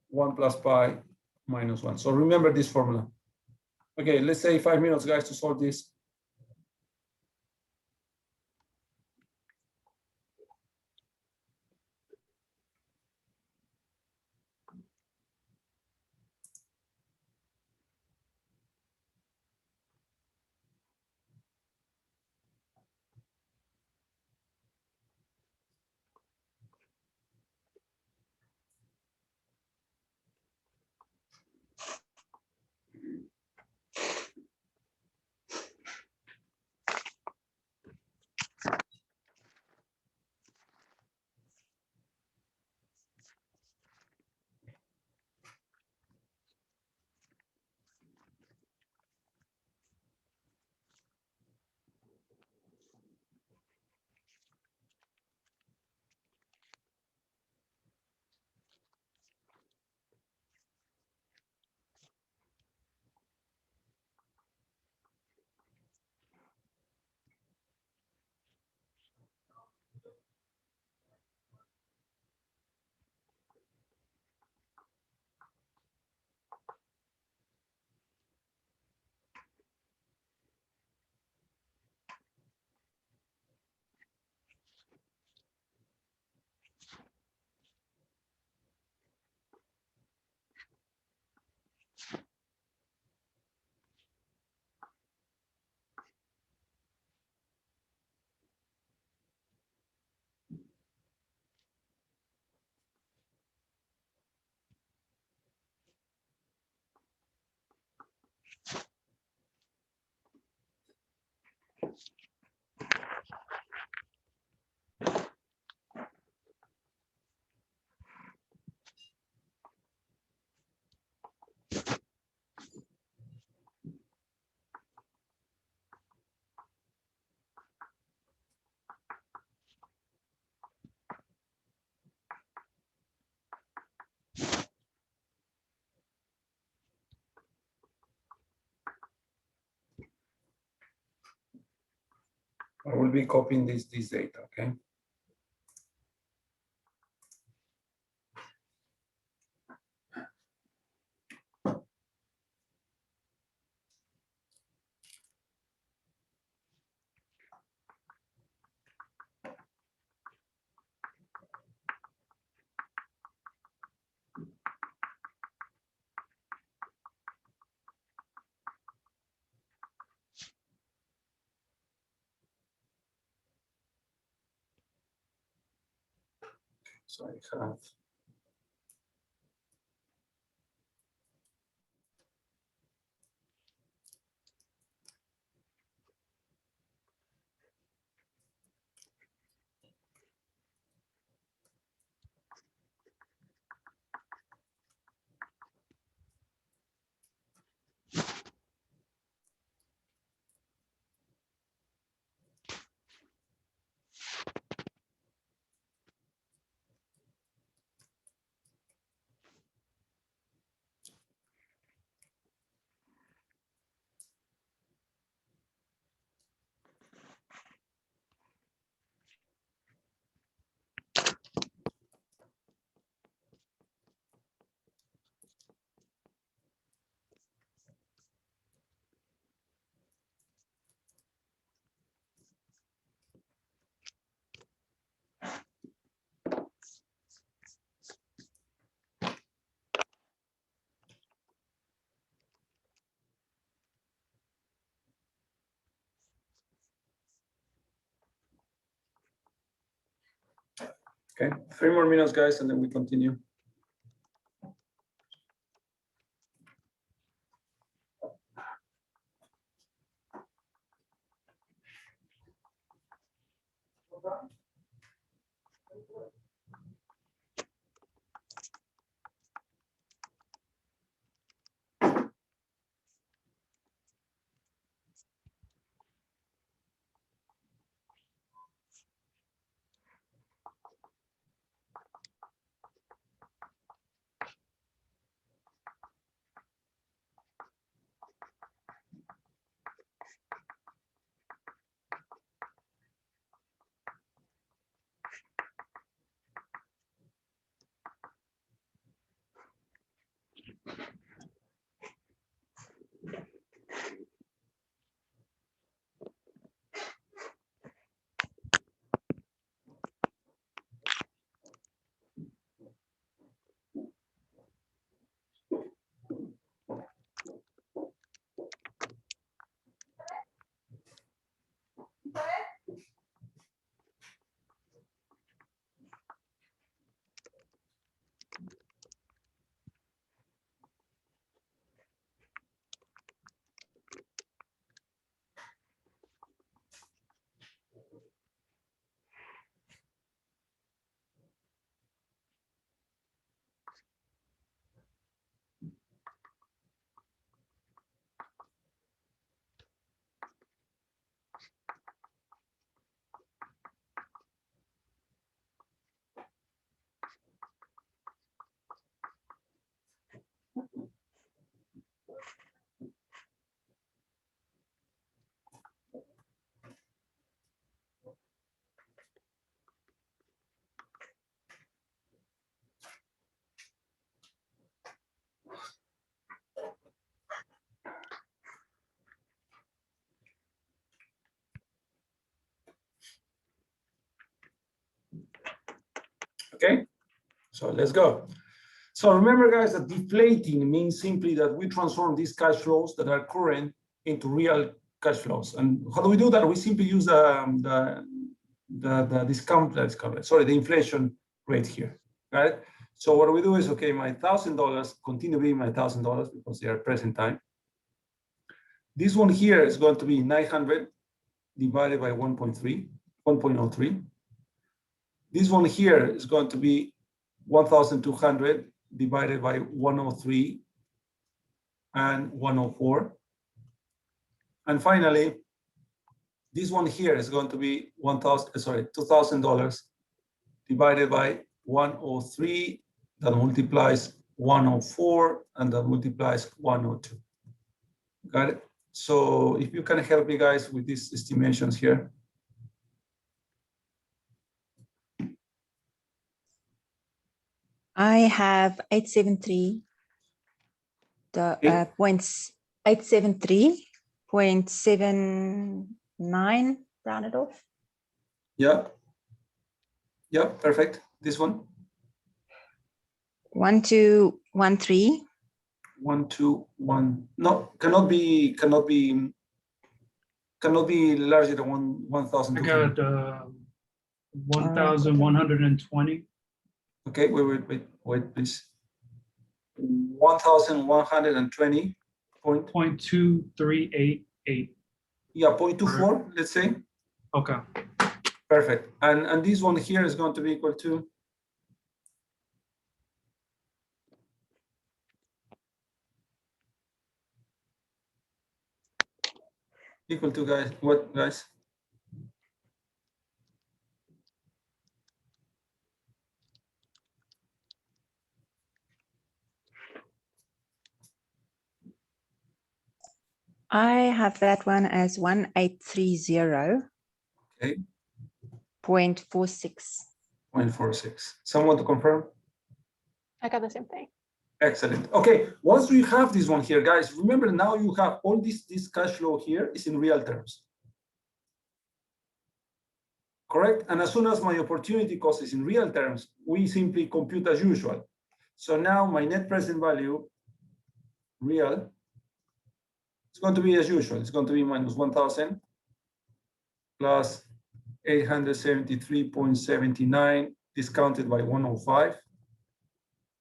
1 plus pi minus 1. So remember this formula. Okay, let's say 5 minutes, guys, to solve this. I will be copying this data, okay? So I have. Okay, 3 more minutes, guys, and then we continue. Okay, so let's go. So remember, guys, that deflating means simply that we transform these cash flows that are current into real cash flows. And how do we do that? We simply use the discount, sorry, the inflation rate here, right? So what we do is, okay, my $1,000 continue being my $1,000 because they are present time. This one here is going to be 900 divided by 1.03. This one here is going to be 1,200 divided by 103 and 104. And finally, this one here is going to be $2,000 divided by 103 that multiplies 104 and that multiplies 102. Got it? So if you can help me, guys, with these estimations here. I have 873. The Okay. points 873.79 rounded off. Yeah. Yeah, perfect. This one. 1213. 1, 2, 1. No, cannot be larger than I 1,200. got 1,120. Okay, wait, please. 1,120 point. 0.2388. Yeah, 0.24, let's say. Okay. Perfect. And this one here is going to be equal to guys, what guys? I have that one as 1830.46. Okay, 0.46. Someone to confirm? I got the same thing. Excellent. Okay, once we have this one here, guys, remember now you have all this cash flow here is in real terms. Correct? And as soon as my opportunity cost is in real terms, we simply compute as usual. So now my net present value, real, it's going to be as usual. It's going to be minus 1,000 plus 873.79 discounted by 105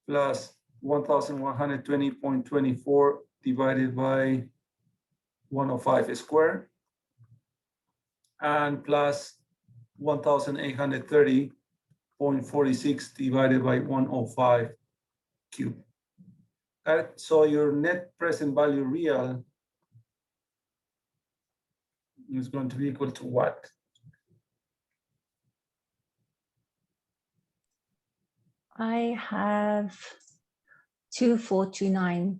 plus 1,120.24 divided by 105 squared and plus 1,830.46 divided by 105 cube. So your net present value real is going to be equal to what? I have 2429.49.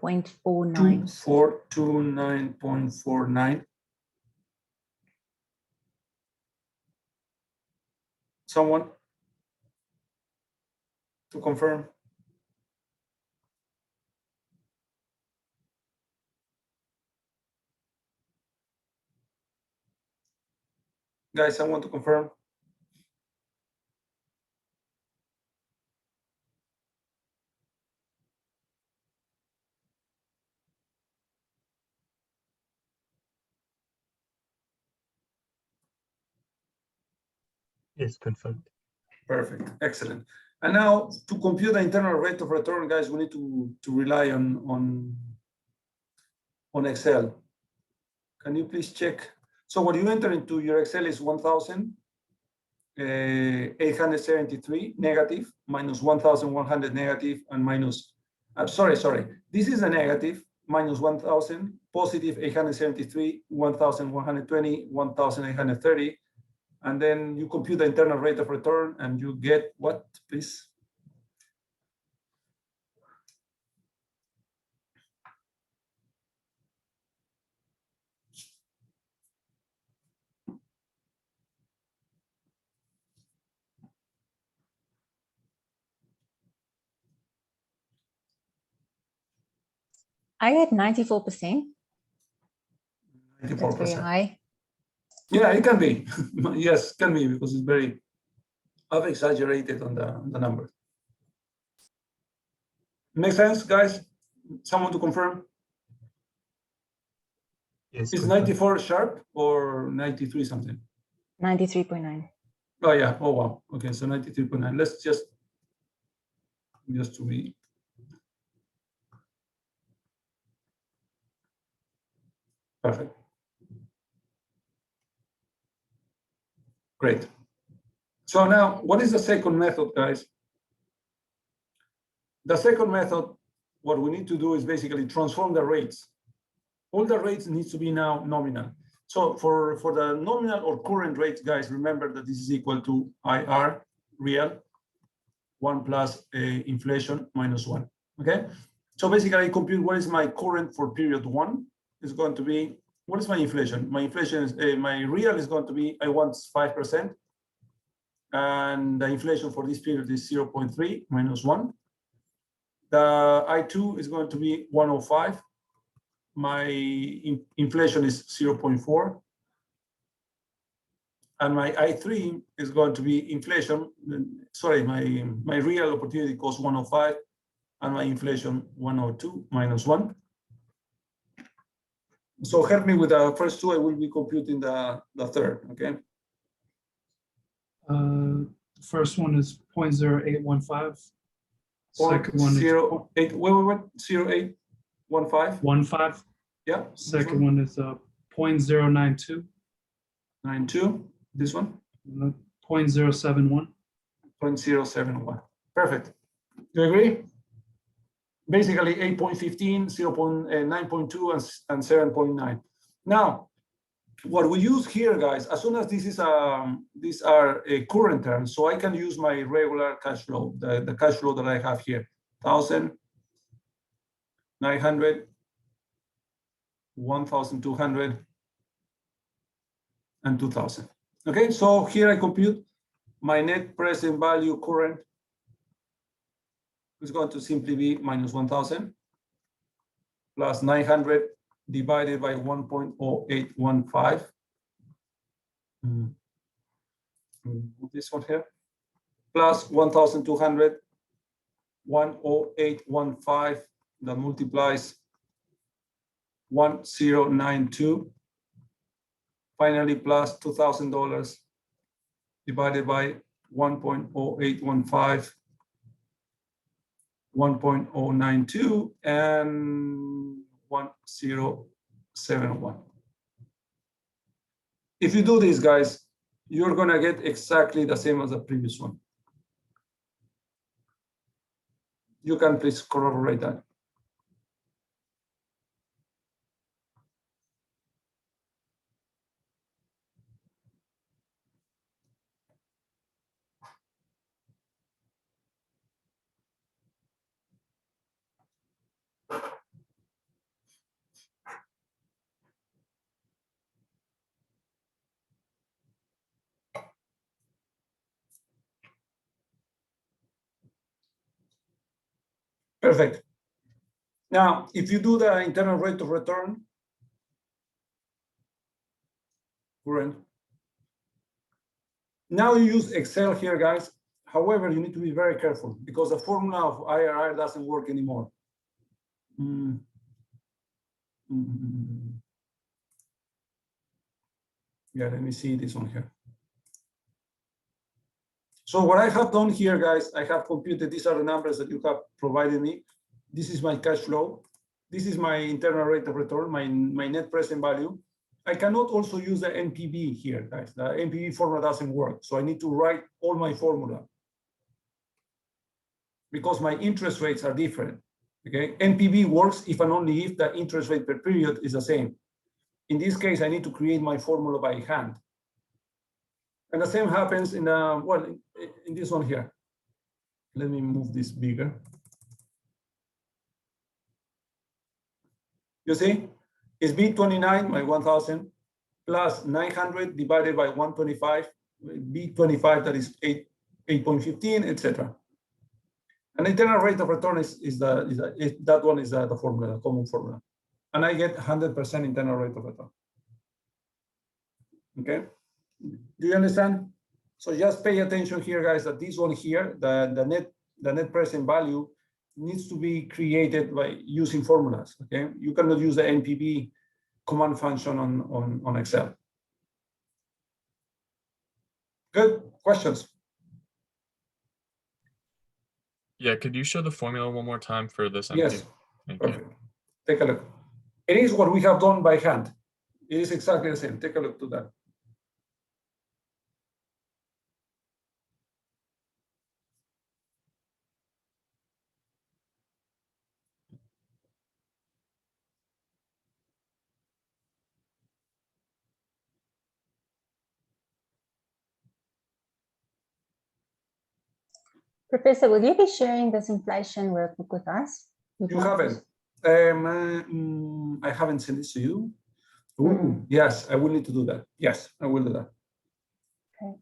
2429.49. Someone to confirm? Guys, I want to confirm. Yes, confirmed. Perfect, excellent. And now to compute the internal rate of return, guys, we need to rely on Excel. Can you please check? So what you enter into your Excel is 1,873 negative minus 1,100 negative and minus, sorry. This is a negative minus 1,000, positive 873, 1,120, 1,830. And then you compute the internal rate of return and you get what, please? I get 94%. 94%. That's very high. Yeah, it can be. Yes, can be because it's very, I've exaggerated on the number. Make sense, guys? Someone to confirm? Yes, Is confirmed. 94 sharp or 93 something? 93.9. Oh yeah, oh wow. Okay, so 93.9. Let's just to be. Perfect. Great. So now, what is the second method, guys? The second method, what we need to do is basically transform the rates. All the rates needs to be now nominal. So for the nominal or current rates, guys, remember that this is equal to IR, real, 1 plus inflation minus 1, okay? So basically I compute what is my current for period 1 is going to be, what is my inflation? My inflation is, my real is going to be, I want 5%. and the inflation for this period is 0.3 minus 1. The I2 is going to be 105. My inflation is 0.4. And my I3 is going to be inflation, sorry, my real opportunity cost 105, and my inflation 102 minus 1. So help me with the first two, I will be computing the third, okay? First one is 0.0815. Point Second one is 08, wait, 0815, 15. yeah. Second one is 0.092. 92, this one, 0.071. 0.071, perfect. Do you agree? Basically 8.15, 9.2, and 7.9. Now, what we use here, guys, as soon as this is these are current terms, so I can use my regular cash flow, the cash flow that I have here, 1,000, 900, 1,200, and 2,000. Okay, so here I compute my net present value current is going to simply be minus 1,000 plus 900 divided by 1.0815. This one here, plus 1,200, 10815, that multiplies 1092. Finally, plus $2,000 divided by 1.0815, 1.092, and 1071. If you do this, guys, you're gonna get exactly the same as the previous one. You can please corroborate that. Perfect. Now, if you do the internal rate of return, current. Now you use Excel here, guys. However, you need to be very careful because the formula of IRR doesn't work anymore. Yeah, let me see this one here. So what I have done here, guys, I have computed, these are the numbers that you have provided me. This is my cash flow. This is my internal rate of return, my net present value. I cannot also use the NPV here, guys. The NPV formula doesn't work. So I need to write all my formula because my interest rates are different, okay? NPV works if and only if the interest rate per period is the same. In this case, I need to create my formula by hand. And the same happens in, well, in this one here. Let me move this bigger. You see, it's B29, my 1,000, plus 900 divided by 125, B25, that is 8.15, etc. And internal rate of return that one is the formula, the common formula. And I get 100% internal rate of return. Okay, do you understand? So just pay attention here, guys, that this one here, the net present value needs to be created by using formulas, okay? You cannot use the NPV command function on Excel. Good, questions? Yeah, could you show the formula one more time for this? Yes, Thank perfect. you. Take a look. It is what we have done by hand. It is exactly the same. Take a look to that. Professor, will you be sharing this inflation workbook with us? You haven't. I haven't sent this to you. Ooh, yes, I will need to do that. Yes, I will do that. Okay.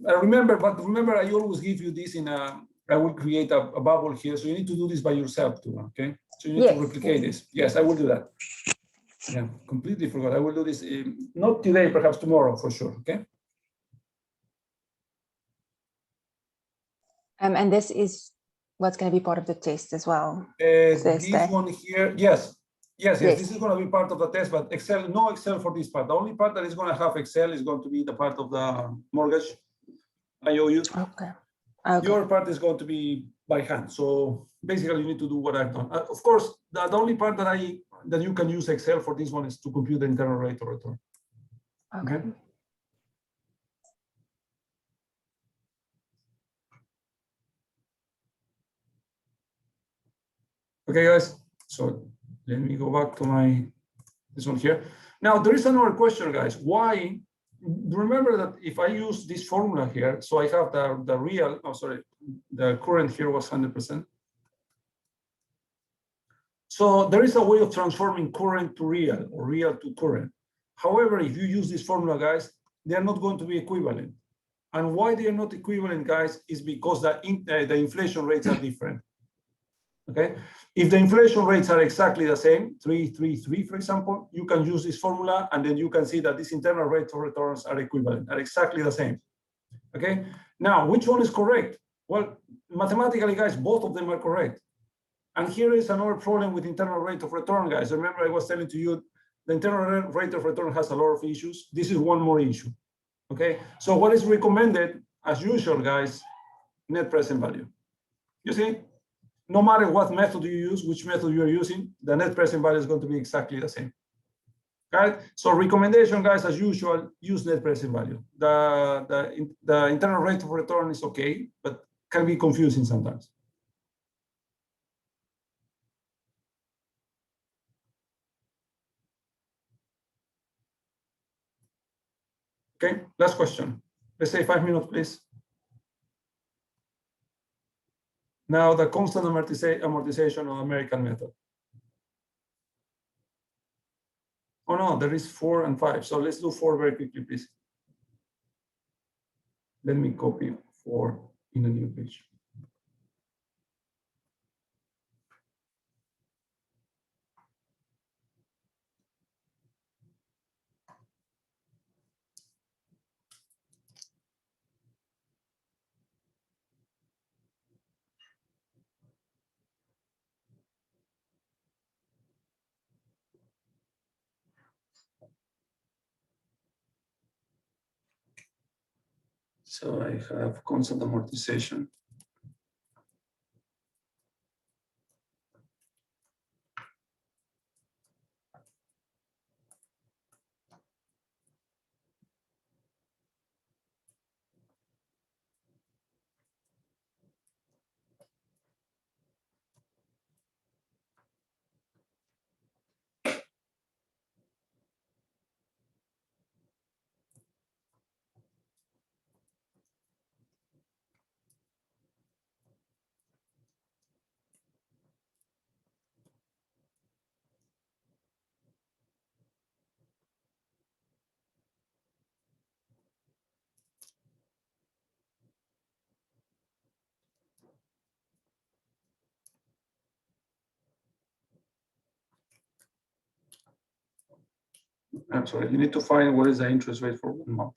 remember, I always give you this in a, I will create a bubble here. So you need to do this by yourself too, okay? So you need to Yes, replicate yes. this. Yes, I will do that. Yeah, completely forgot. I will do this, not today, perhaps tomorrow for sure, okay? And this is what's going to be part of the test as well. This Thursday. one here, yes. Yes, Yes. this is going to be part of the test, but Excel, no Excel for this part. The only part that is going to have Excel is going to be the part of the mortgage IOUs. Okay. Okay. Your part is going to be by hand. So basically you need to do what I've done. Of course, the only part that you can use Excel for this one is to compute the internal rate of return. Okay. Okay, guys. So let me go back to this one here. Now there is another question, guys. Why? Remember that if I use this formula here, so I have the real, oh sorry, the current here was 100%. So there is a way of transforming current to real or real to current. However, if you use this formula, guys, they are not going to be equivalent. And why they are not equivalent, guys, is because the inflation rates are different. Okay, if the inflation rates are exactly the same, 333, for example, you can use this formula and then you can see that these internal rates of returns are equivalent, are exactly the same. Okay, now which one is correct? Well, mathematically, guys, both of them are correct. And here is another problem with internal rate of return, guys. Remember, I was telling to you the internal rate of return has a lot of issues. This is one more issue. Okay, so what is recommended, as usual, guys, net present value. You see? No matter what method you use, which method you're using, the net present value is going to be exactly the same. Right? So recommendation, guys, as usual, use net present value. The internal rate of return is okay, but can be confusing sometimes. Okay, last question. Let's say 5 minutes, please. Now the constant amortization of American method. Oh no, there is 4 and 5. So let's do 4 very quickly, please. Let me copy 4 in a new page. So I have constant amortization. I'm sorry, you need to find what is the interest rate for 1 month.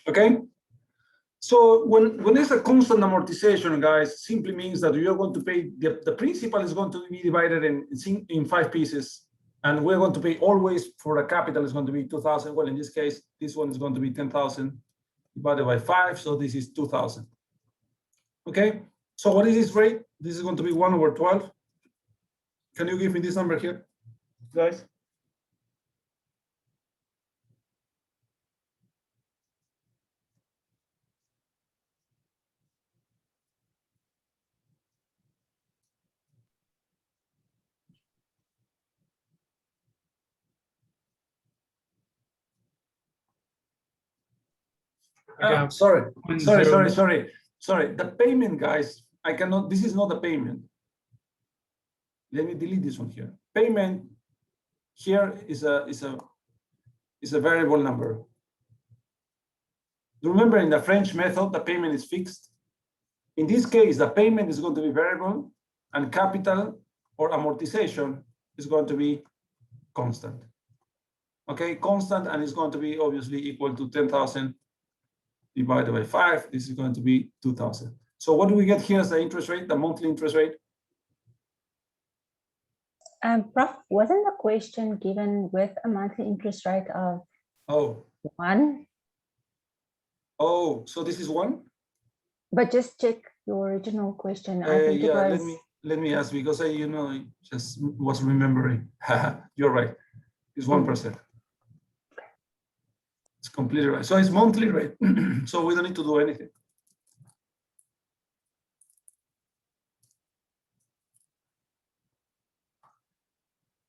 Okay. So when there's a constant amortization, guys, simply means that you're going to pay the principal is going to be divided in 5 pieces, and we're going to pay always for the capital is going to be 2,000. Well, in this case, this one is going to be 10,000 divided by 5, so this is 2,000. Okay. So what is this rate? This is going to be 1/12. Can you give me this number here, guys? Yeah. Sorry. 0.09. Sorry. The payment, guys, I cannot, this is not a payment. Let me delete this one here. Payment here is a variable number. Remember, in the French method, the payment is fixed. In this case, the payment is going to be variable, and capital or amortization is going to be constant. Okay, constant, and it's going to be obviously equal to 10,000 divided by 5. This is going to be 2,000. So what do we get here as the interest rate, the monthly interest rate? Prof, wasn't the question given with a monthly interest rate of Oh, 1? oh, so this is 1? But just check your original question. I think it Yeah, was. let me ask, because I just was remembering. You're right. It's 1%. It's completely right. So it's monthly rate. So we don't need to do anything.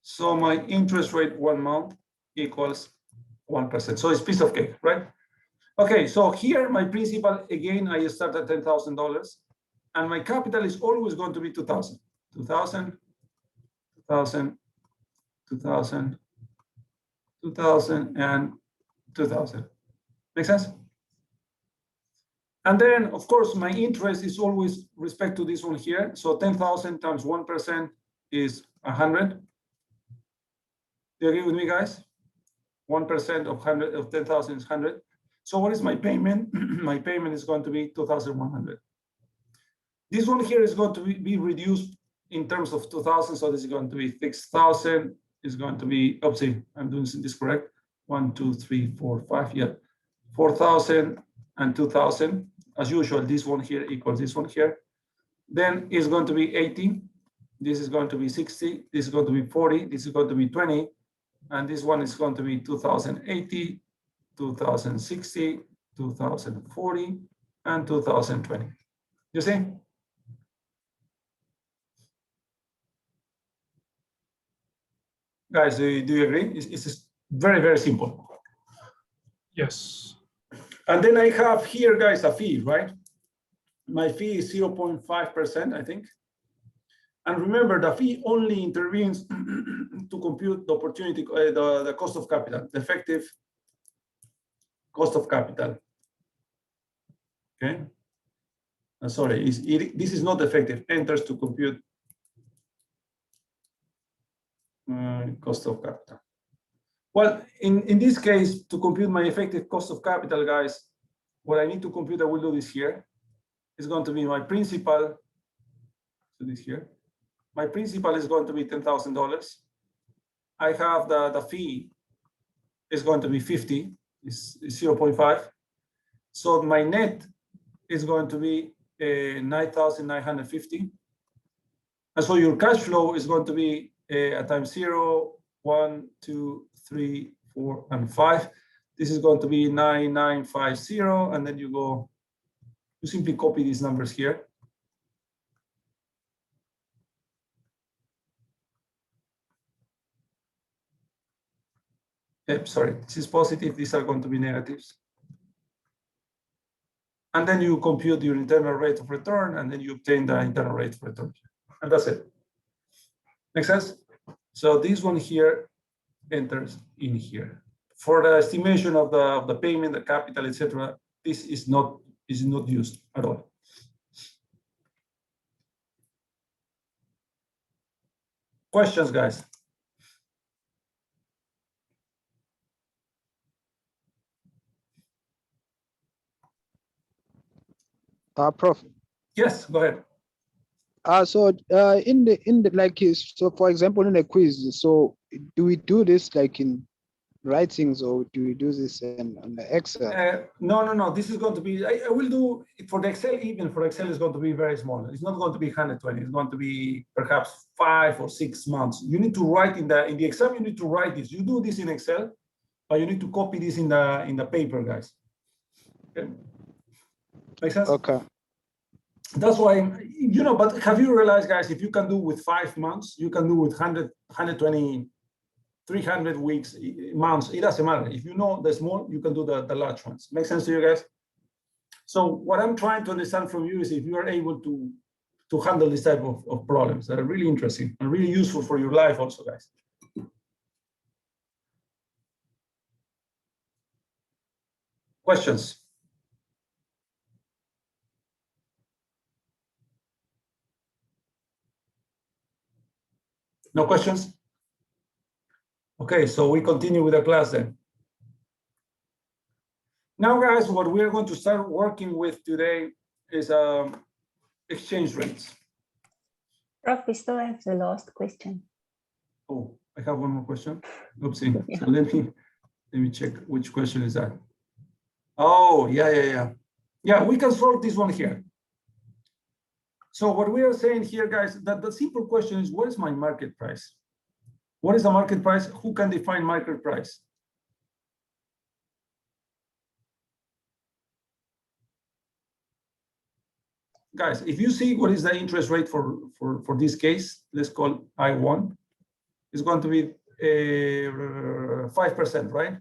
So my interest rate 1 month equals 1%. So it's piece of cake, right? Okay, so here my principal, again, I start at $10,000, and my capital is always going to be 2,000. 2,000, 2,000, 2,000, 2,000, and 2,000. Make sense? And then, of course, my interest is always respect to this one here. So 10,000 times 1% is 100. Do you agree with me, guys? 1% of 10,000 is 100. So what is my payment? My payment is going to be 2,100. This one here is going to be reduced in terms of 2,000. So this is going to be 6,000. Is going to be, oopsie, I'm doing this correct. 1, 2, 3, 4, 5. Yeah, 4,000 and 2,000. As usual, this one here equals this one here. Then it's going to be 80. This is going to be 60. This is going to be 40. This is going to be 20. And this one is going to be 2,080, 2,060, 2,040, and 2,020. You see? Guys, do you agree? It's very, very simple. Yes. And then I have here, guys, a fee, right? My fee is 0.5%, I think. And remember, the fee only intervenes to compute the opportunity, the cost of capital, the effective cost of capital. Okay. sorry, this is not effective. Enters to compute cost of capital. Well, in this case, to compute my effective cost of capital, guys, what I need to compute, I will do this here. Is going to be my principal. So this here, my principal is going to be $10,000. I have the fee is going to be 50, is 0.5. So my net is going to be 9,950. And so your cash flow is going to be at time 0, 1, 2, 3, 4, and 5. This is going to be 9950, and then you simply copy these numbers here. Sorry, this is positive, these are going to be negatives. And then you compute your internal rate of return, and then you obtain the internal rate of return. And that's it. Make sense? So this one here enters in here. For the estimation of the payment, the capital, etc., this is not used at all. Questions, guys? Prof. Yes, go ahead. So in the like so for example in a quiz, so do we do this like in writings or do we do this on the Excel? No. This is going to be, I will do for the Excel, even for Excel is going to be very small. It's not going to be 120. It's going to be perhaps 5 or 6 months. You need to write in the exam, you need to write this. You do this in Excel, but you need to copy this in the paper, guys. Okay. Make sense? Okay. That's why, but have you realized, guys, if you can do with 5 months, you can do with 100, 120, 300 weeks, months, it doesn't matter. If you know the small, you can do the large ones. Make sense to you guys? So what I'm trying to understand from you is if you are able to handle this type of problems that are really interesting and really useful for your life also, guys. Questions? No questions? Okay, so we continue with the class then. Now, guys, what we are going to start working with today is exchange rates. Prof, we still have the last question. Oh, I have one more question. Oopsie. Yeah. So let me check which question is that. Oh, yeah. Yeah, we can solve this one here. So what we are saying here, guys, that the simple question is, what is my market price? What is the market price? Who can define market price? Guys, if you see what is the interest rate for this case, let's call I1, it's going to be 5%, right?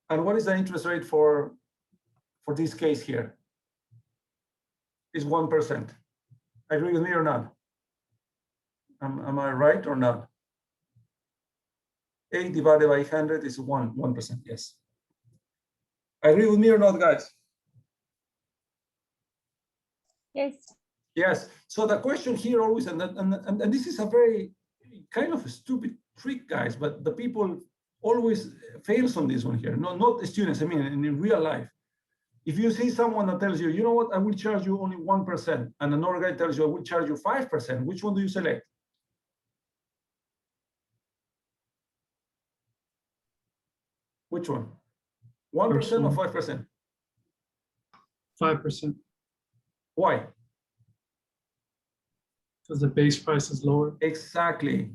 And what is the interest rate for this case here? Is 1%. Agree with me or not? Am I right or not? 8 divided by 100 is 1%, yes. Agree with me or not, guys? Yes. Yes. So the question here always, and this is a very kind of a stupid trick, guys, but the people always fails on this one here. No, not the students, I mean, in real life. If you see someone that tells you, you know what, I will charge you only 1%, and another guy tells you, I will charge you 5%, which one do you select? Which one? 1% or 5%? 5%, Why? because the base price is lower. Exactly.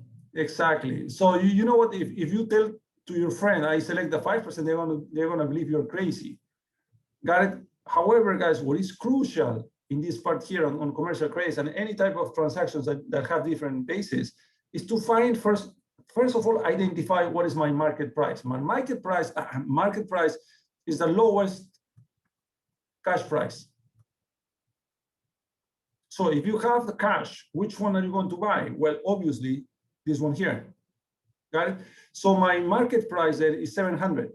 So you know what? If you tell to your friend, I select the 5%, they're gonna believe you're crazy. Got it? However, guys, what is crucial in this part here on commercial credits and any type of transactions that have different bases is to find first of all, identify what is my market price. My market price is the lowest cash price. So if you have the cash, which one are you going to buy? Well, obviously, this one here. Got it? So my market price there is 700.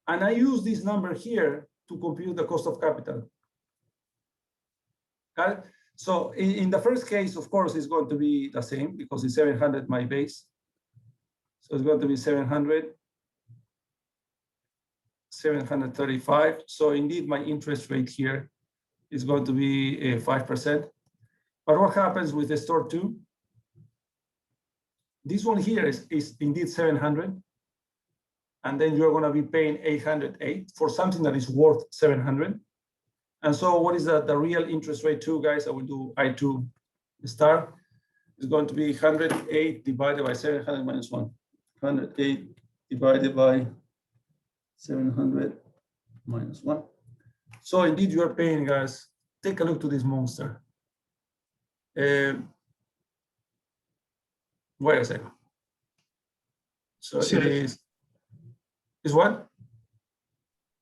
And I use this number here to compute the cost of capital. Got it? So in the first case, of course, it's going to be the same because it's 700 my base. So it's going to be 700, 735. So indeed, my interest rate here is going to be 5%. But what happens with the store 2? This one here is indeed 700. And then you're going to be paying 808 for something that is worth 700. And so what is the real interest rate 2, guys? I will do I2 star. It's going to be 108 divided by 700 minus 1. 108 divided by 700 minus 1. So indeed, you are paying, guys. Take a look to this monster. Wait a second. So Said it it. is what?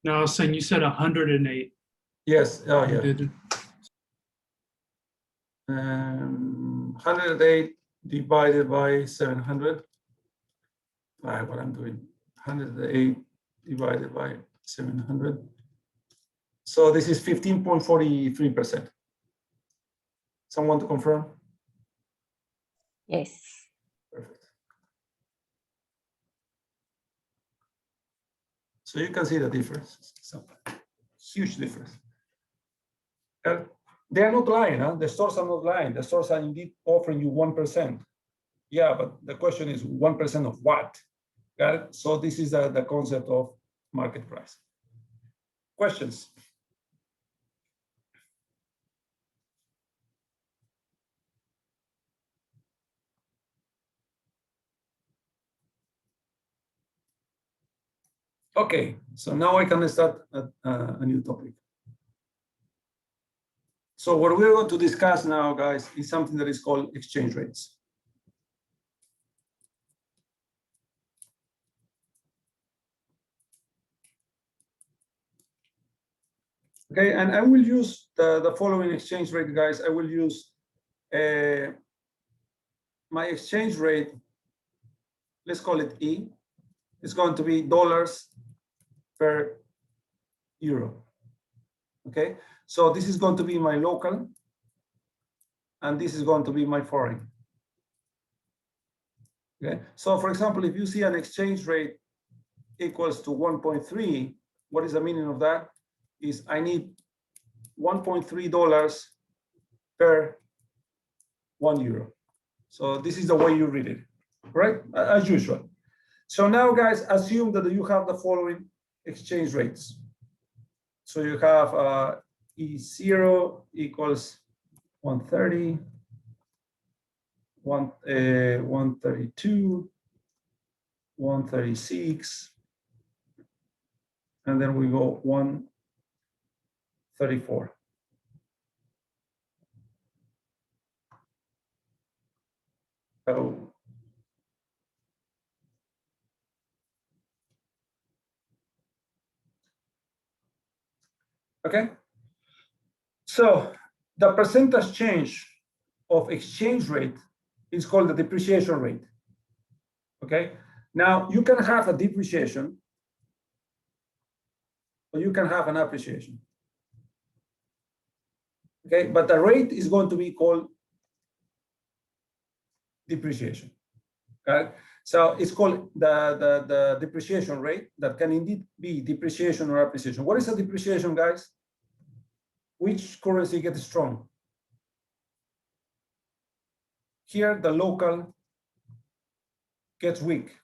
No, I was saying you said 108. Yes. Oh, You yeah. did. 108 divided by 700. What I'm doing. 108 divided by 700. So this is 15.43%. Someone to confirm? Yes. Perfect. So you can see the difference. So, huge difference. They are not lying, huh? The stores are not lying. The stores are indeed offering you 1%. Yeah, but the question is 1% of what? Got it? So this is the concept of market price. Questions? Okay, so now I can start a new topic. So what we're going to discuss now, guys, is something that is called exchange rates. Okay, and I will use the following exchange rate, guys. I will use my exchange rate, let's call it E. It's going to be dollars per euro. Okay, so this is going to be my local, and this is going to be my foreign. Okay, so for example, if you see an exchange rate equals to 1.3, what is the meaning of that? Is I need $1.3 per €1. So this is the way you read it, right? As usual. So now, guys, assume that you have the following exchange rates. So you have E0 equals 130, 132, 136, and then we go 134. Oh. Okay. So the percentage change of exchange rate is called the depreciation rate. Okay. Now you can have a depreciation or you can have an appreciation. Okay, but the rate is going to be called depreciation. Okay, so it's called the depreciation rate. That can indeed be depreciation or appreciation. What is a depreciation, guys? Which currency gets strong? Here, the local gets weak.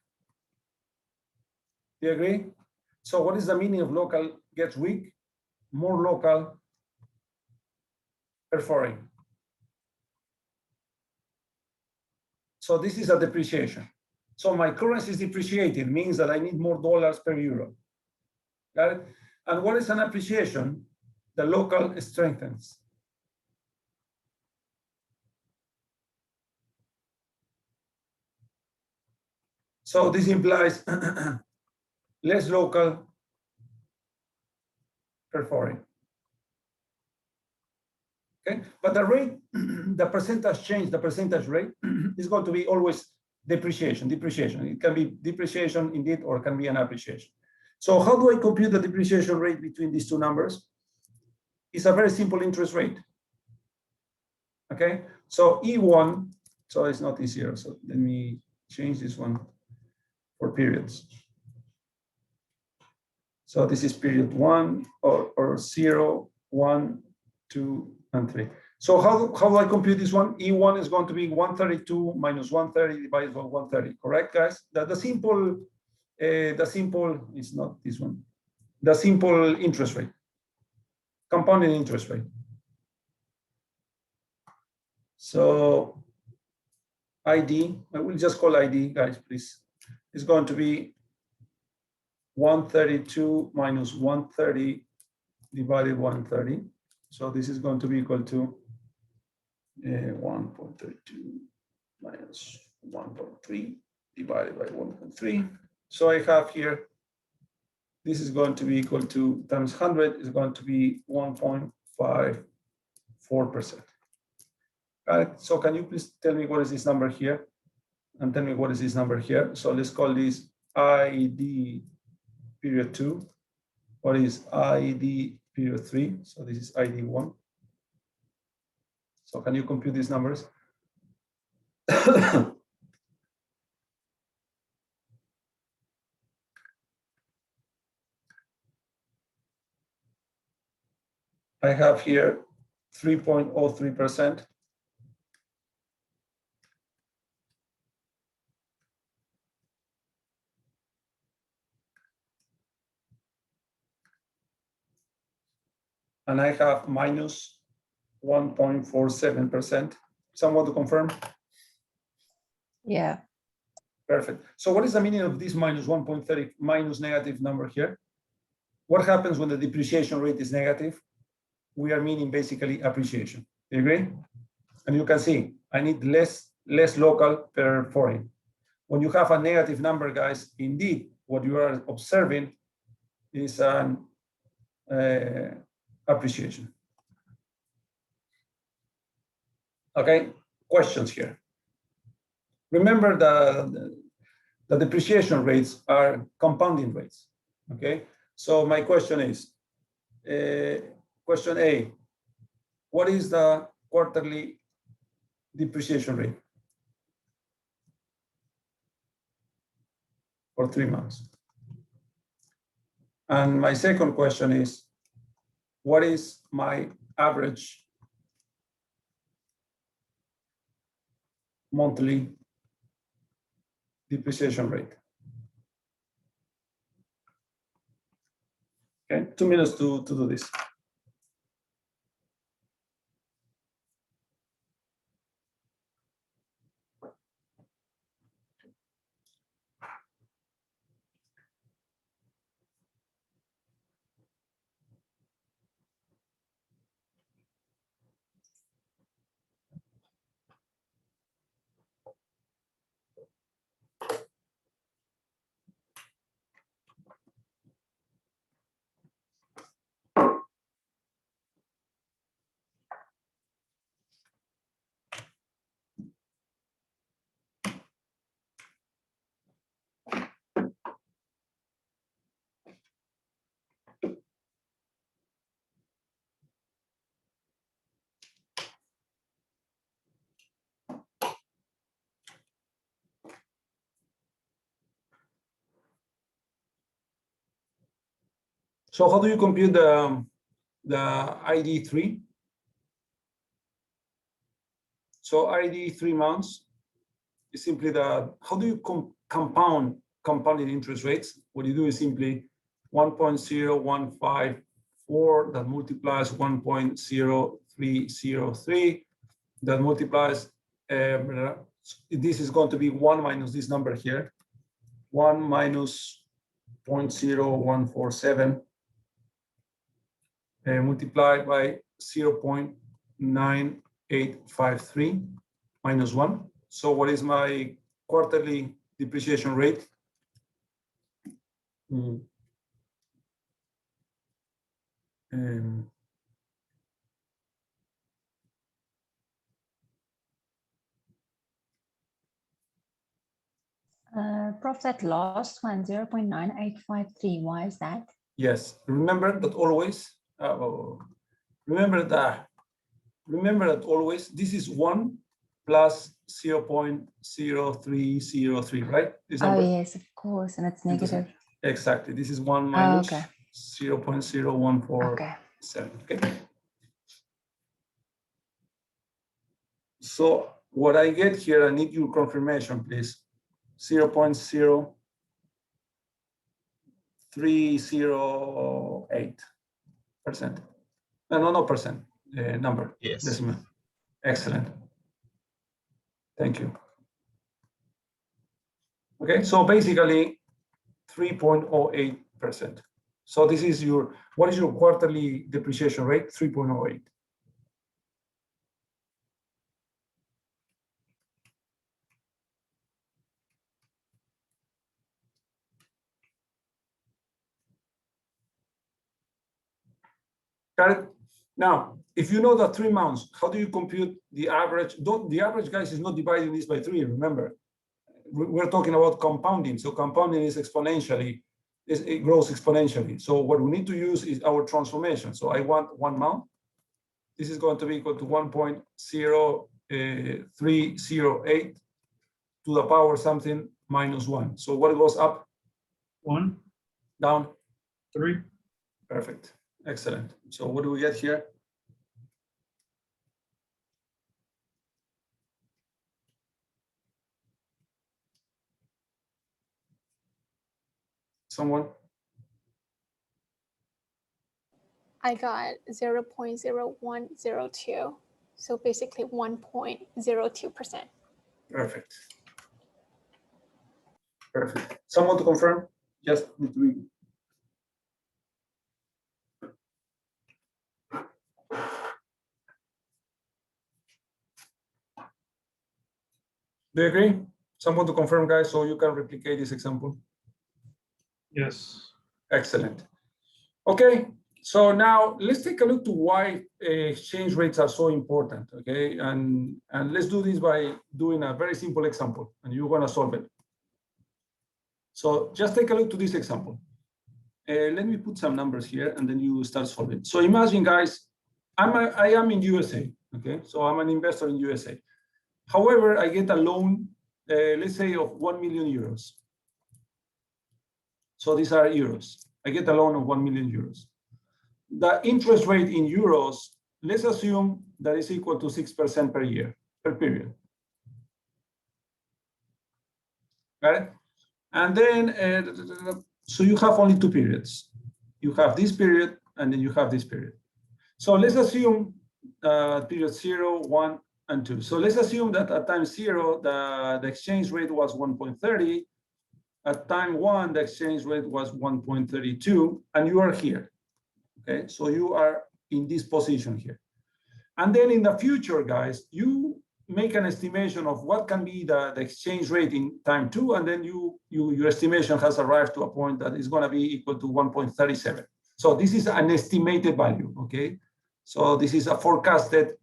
Do you agree? So what is the meaning of local gets weak? More local per foreign. So this is a depreciation. So my currency is depreciating, means that I need more dollars per euro. Got it? And what is an appreciation? The local strengthens. So this implies less local per foreign. Okay, but the rate, the percentage change, the percentage rate is going to be always depreciation. It can be depreciation indeed, or it can be an appreciation. So how do I compute the depreciation rate between these two numbers? It's a very simple interest rate. Okay, so E1, so it's not E0. So let me change this one for periods. So this is period 1 or 0, 1, 2, and 3. So how do I compute this one? E1 is going to be 132 minus 130 divided by 130. Correct, guys? The simple is not this one. The simple interest rate, compounding interest rate. So ID, I will just call ID, guys, please. It's going to be 132 minus 130 divided 130. So this is going to be equal to 1.32 minus 1.3 divided by 1.3. So I have here, this is going to be equal to times 100 is going to be 1.54%. Right, so can you please tell me what is this number here? And tell me what is this number here? So let's call this ID period 2. What is ID period 3? So this is ID 1. So can you compute these numbers? I have here 3.03%. And I have minus 1.47%. Someone to confirm? Yeah. Perfect. So what is the meaning of this minus 1.30 minus negative number here? What happens when the depreciation rate is negative? We are meaning basically appreciation. You agree? And you can see, I need less local per foreign. When you have a negative number, guys, indeed, what you are observing is an appreciation. Okay, questions here. Remember the depreciation rates are compounding rates. Okay, so my question is, question A, what is the quarterly depreciation rate for 3 months? And my second question is, what is my average monthly depreciation rate? Okay, 2 minutes to do this. So how do you compute the ID3? So ID 3 months is simply how do you compounded interest rates? What you do is simply 1.0154 that multiplies 1.0303 that multiplies, this is going to be 1 minus this number here, 1 minus 0.0147 multiplied by 0.9853 minus 1. So what is my quarterly depreciation rate? Prof, that last one, 0.9853, why is that? Yes, remember that always, remember that always, this is 1 plus 0.0303, right? This Oh, number? yes, of course. And it's negative. Exactly. This is 1 Oh, minus okay. 0.0147. Okay. So what I get here, I need your confirmation, please. 0.0308%. No percent. Number. Yes. Decimal. Excellent. Thank you. Okay, so basically 3.08%. So this is your, what is your quarterly depreciation rate? 3.08. Got it? Now, if you know the 3 months, how do you compute the average? The average, guys, is not dividing this by 3, remember. We're talking about compounding. So compounding is exponentially, it grows exponentially. So what we need to use is our transformation. So I want 1 month. This is going to be equal to 1.0308 to the power something minus 1. So what goes up? 1, Down? 3. Perfect. Excellent. So what do we get here? Someone? I got 0.0102. So basically 1.02%. Perfect. Perfect. Someone to confirm? Just need to read. Do you agree? Someone to confirm, guys, so you can replicate this example. Yes. Excellent. Okay, so now let's take a look to why exchange rates are so important, okay? And let's do this by doing a very simple example, and you're gonna solve it. So just take a look to this example. Let me put some numbers here, and then you start solving. So imagine, guys, I am in USA, okay? So I'm an investor in USA. However, I get a loan, let's say of 1 million euros. So these are euros. I get a loan of 1 million euros. The interest rate in euros, let's assume that is equal to 6% per year, per period. Got it? And then, so you have only 2 periods. You have this period, and then you have this period. So let's assume period 0, 1, and 2. So let's assume that at time 0, the exchange rate was 1.30. At time 1, the exchange rate was 1.32, and you are here. Okay, so you are in this position here. And then in the future, guys, you make an estimation of what can be the exchange rate in time 2, and then your estimation has arrived to a point that is going to be equal to 1.37. So this is an estimated value, okay? So this is a forecasted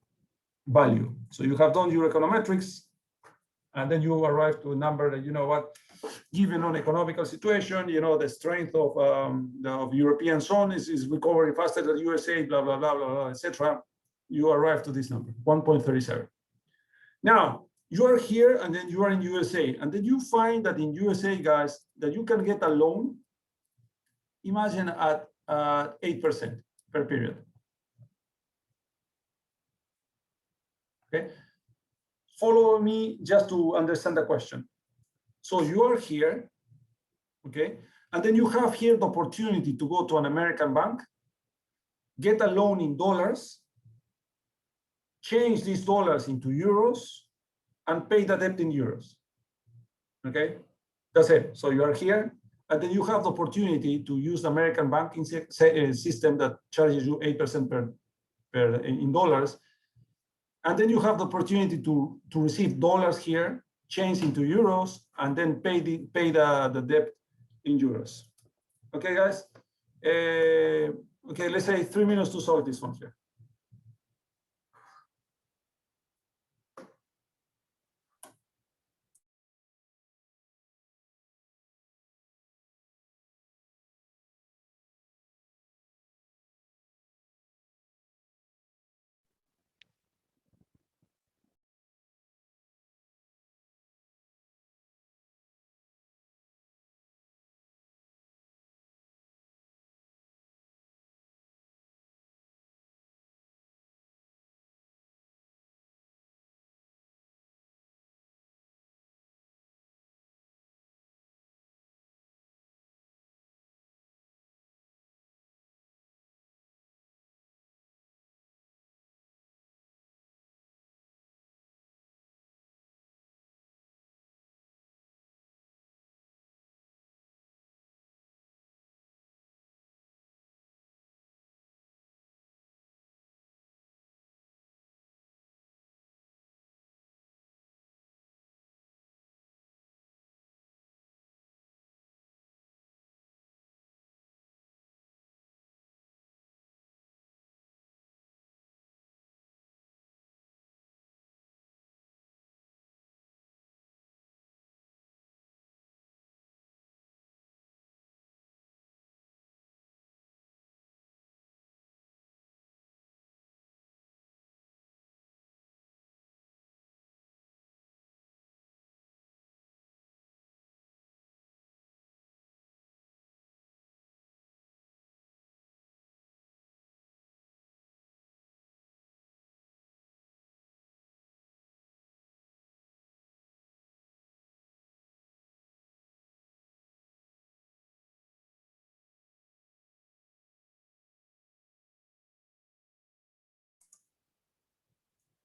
value. So you have done your econometrics, and then you arrive to a number that, you know what, given on economical situation, you know, the strength of the European zone is recovering faster than USA, blah, blah, blah, blah, blah, etc. You arrive to this number, 1.37. Now, you are here, and then you are in USA, and then you find that in USA, guys, that you can get a loan, imagine at 8% per period. Okay, follow me just to understand the question. So you are here, okay, and then you have here the opportunity to go to an American bank, get a loan in dollars, change these dollars into euros, and pay the debt in euros. Okay, that's it. So you are here, and then you have the opportunity to use the American banking system that charges you 8% in dollars. And then you have the opportunity to receive dollars here, change into euros, and then pay the debt in euros. Okay, guys? Okay, let's say 3 minutes to solve this one here.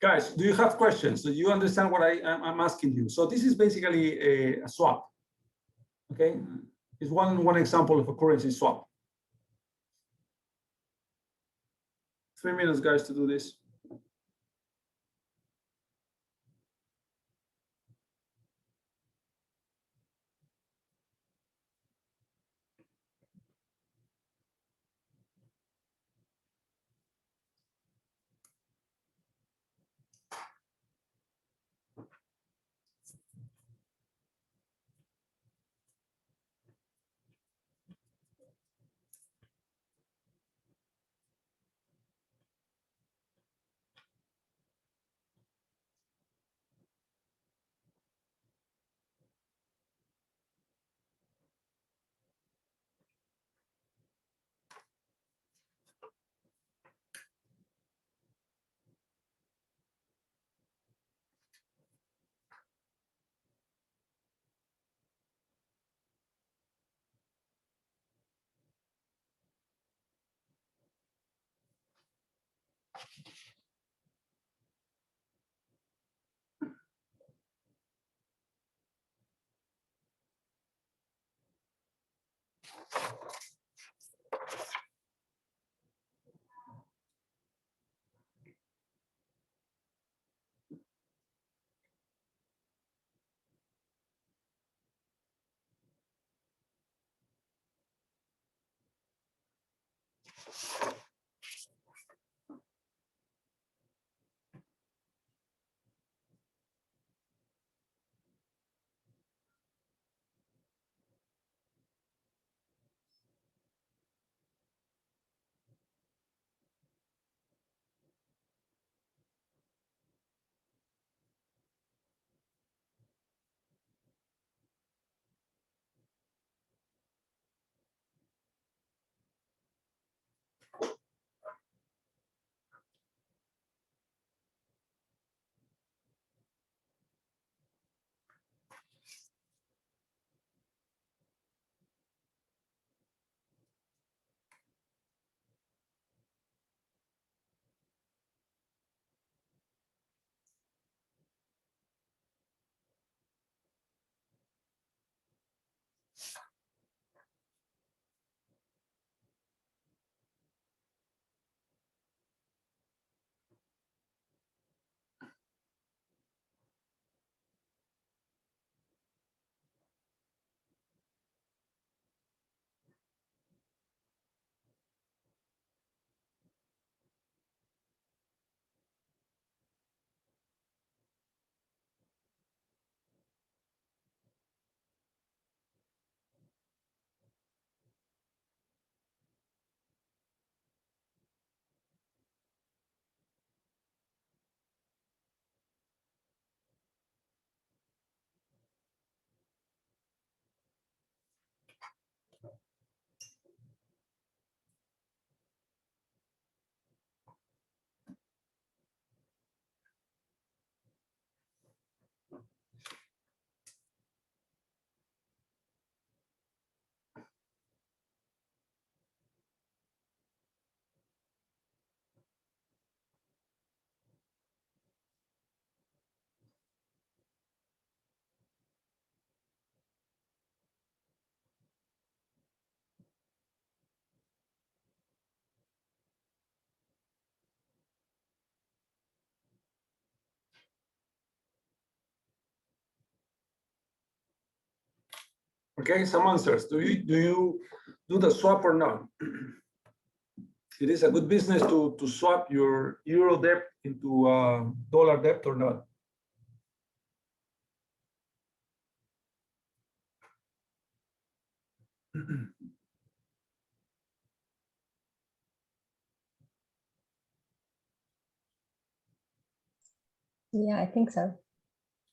Guys, do you have questions? Do you understand what I'm asking you? So this is basically a swap. Okay, it's one example of a currency swap. 3 minutes, guys, to do this. Okay, some answers. Do you do the swap or not? It is a good business to swap your euro debt into dollar debt or not? Yeah, I think so.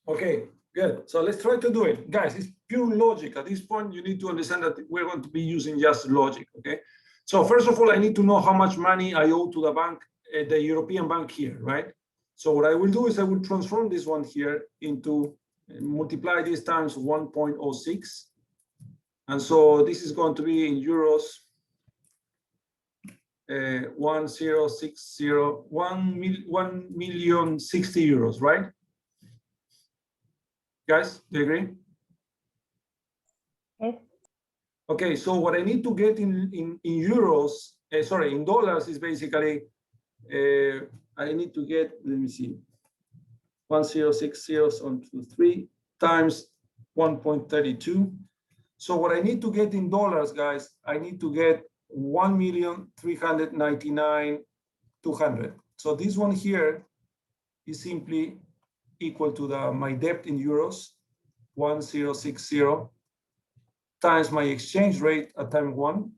Okay, good. So let's try to do it. Guys, it's pure logic. At this point, you need to understand that we're going to be using just logic, okay? So first of all, I need to know how much money I owe to the bank, the European bank here, right? So what I will do is I will transform this one here into, multiply this times 1.06. And so this is going to be in euros. €1,060,000, right? Guys, do you agree? Yes. Okay, so what I need to get in euros, in dollars is basically, I need to get, let me see, 1,060 on 2, 3 times 1.32. So what I need to get in dollars, guys, I need to get 1,399,200. So this one here is simply equal to my debt in euros, 1,060 times my exchange rate at time 1,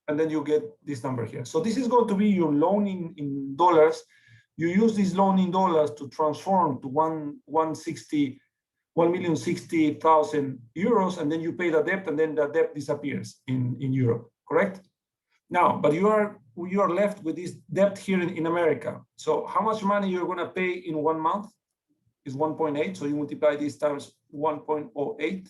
and then you get this number here. So this is going to be your loan in dollars. You use this loan in dollars to transform to 1,060,000 euros, and then you pay the debt, and then the debt disappears in Europe, correct? Now, but you are left with this debt here in America. So how much money you're going to pay in 1 month is 1.8. So you multiply this times 1.08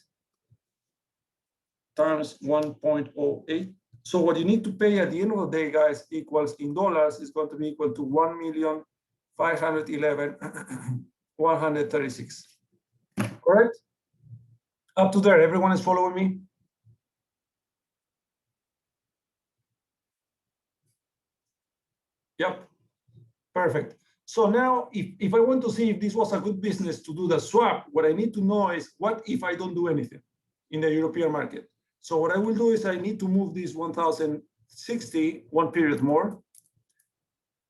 times 1.08. So what you need to pay at the end of the day, guys, equals in dollars is going to be equal to 1,511,136. Correct? Up to there, everyone is following me? Yep, perfect. So now, if I want to see if this was a good business to do the swap, what I need to know is what if I don't do anything in the European market? So what I will do is I need to move this 1,060 one period more.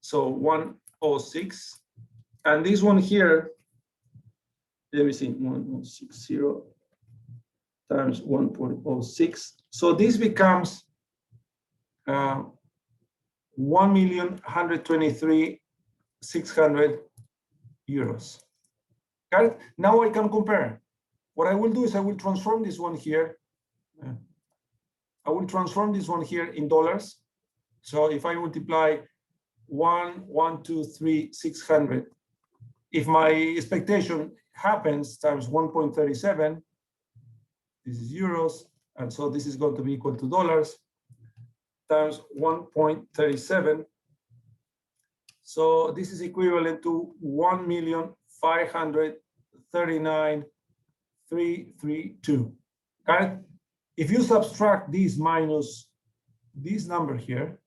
So 106, and this one here, let me see, 160 times 1.06. So this becomes 1,123,600 euros. Got it? Now I can compare. What I will do is I will transform this one here. I will transform this one here in dollars. So if I multiply 1,123,600, if my expectation happens times 1.37, this is euros, and so this is going to be equal to dollars times 1.37. So this is equivalent to 1,539,332. Got it? If you subtract this minus this number here,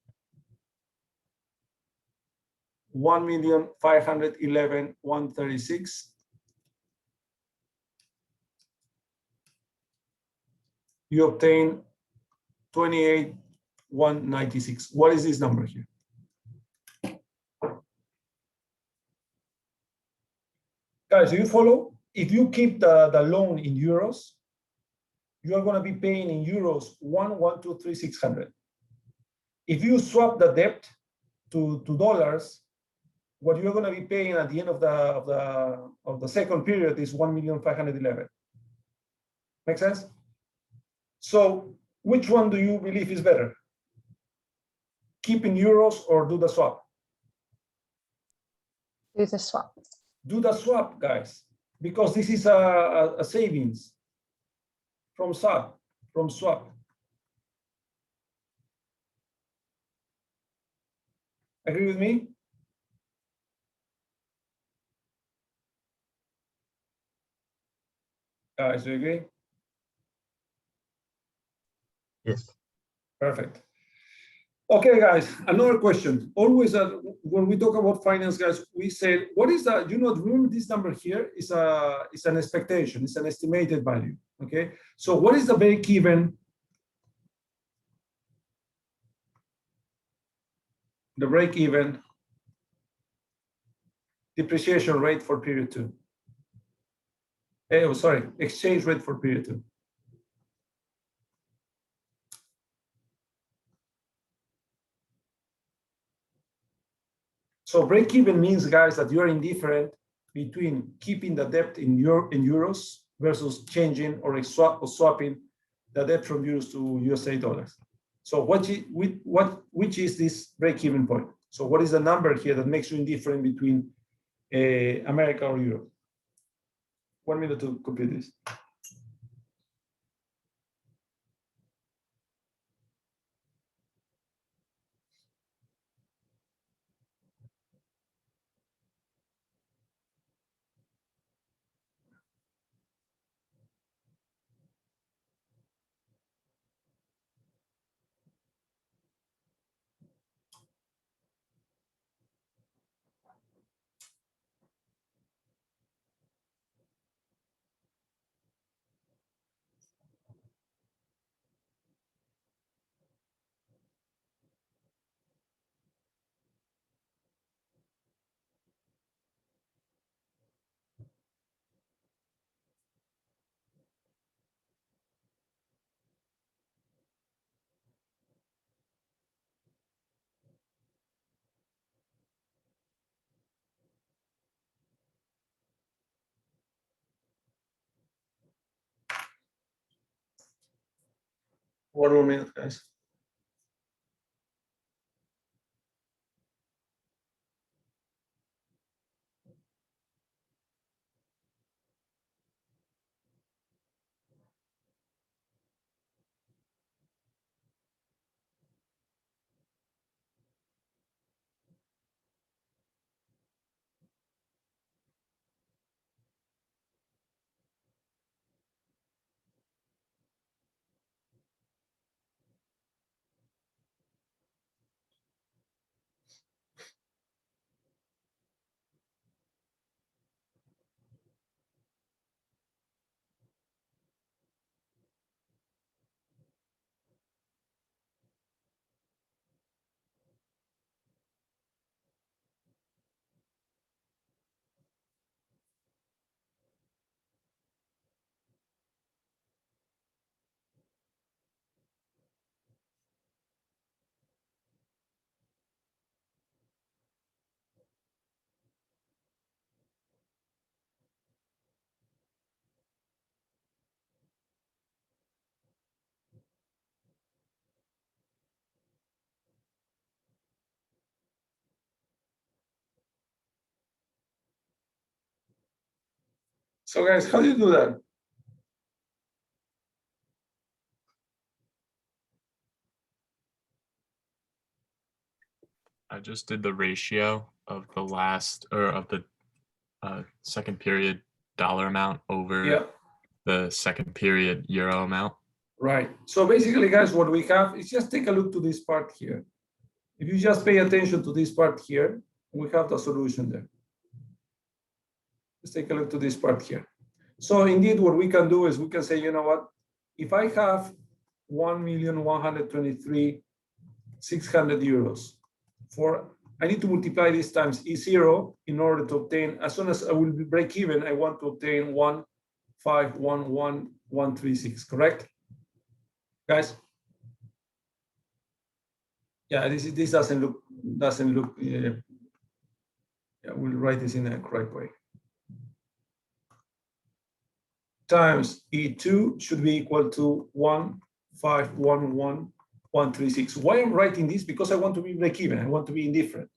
1,511,136, you obtain 28,196. What is this number here? Guys, do you follow? If you keep the loan in euros, you are going to be paying in euros 1,123,600. If you swap the debt to dollars, what you're going to be paying at the end of the second period is 1,511,000. Make sense? So which one do you believe is better? Keep in euros or do the swap? Do the swap. Do the swap, guys, because this is a savings from swap. Agree with me? Guys, do you agree? Yes. Perfect. Okay, guys, another question. Always when we talk about finance, guys, we say, what is that? Remember this number here is an expectation, it's an estimated value. Okay, so what is the break even? The break even depreciation rate for period 2. Exchange rate for period 2. So break even means, guys, that you are indifferent between keeping the debt in euros versus changing or swapping the debt from euros to USA dollars. So which is this break even point? So what is the number here that makes you indifferent between America or Europe? 1 minute to complete this. One more minute, guys. So guys, how do you do that? I just did the ratio of the last or of the second period dollar amount over Yeah, the second period euro amount. right. So basically, guys, what we have is just take a look to this part here. If you just pay attention to this part here, we have the solution there. Let's take a look to this part here. So indeed, what we can do is we can say, you know what? If I have 1,123,600 euros for, I need to multiply this times E0 in order to obtain, as soon as I will be break even, I want to obtain 1511136, correct? Guys? Yeah, this doesn't look, yeah, we'll write this in the correct way. Times E2 should be equal to 1511136. Why I'm writing this? Because I want to be break even. I want to be indifferent.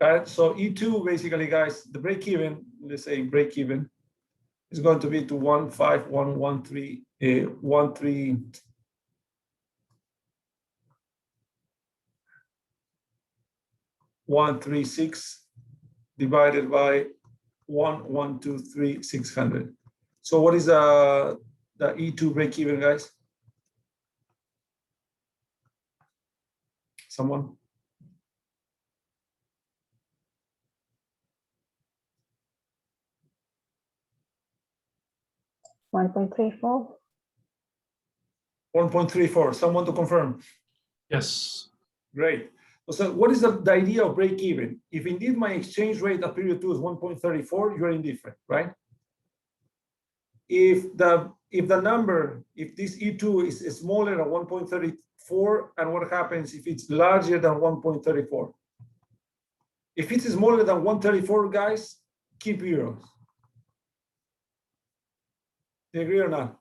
Right? So E2 basically, guys, the break even, let's say break even, is going to be to 136 divided by 1,123,600. So what is the E2 break even, guys? Someone? $1.34. 1.34. Someone to confirm. Yes. Great. So what is the idea of break even? If indeed my exchange rate at period 2 is 1.34, you're indifferent, right? If this E2 is smaller than 1.34, and what happens if it's larger than 1.34? If it is smaller than 134, guys, keep euros. Do you agree or not?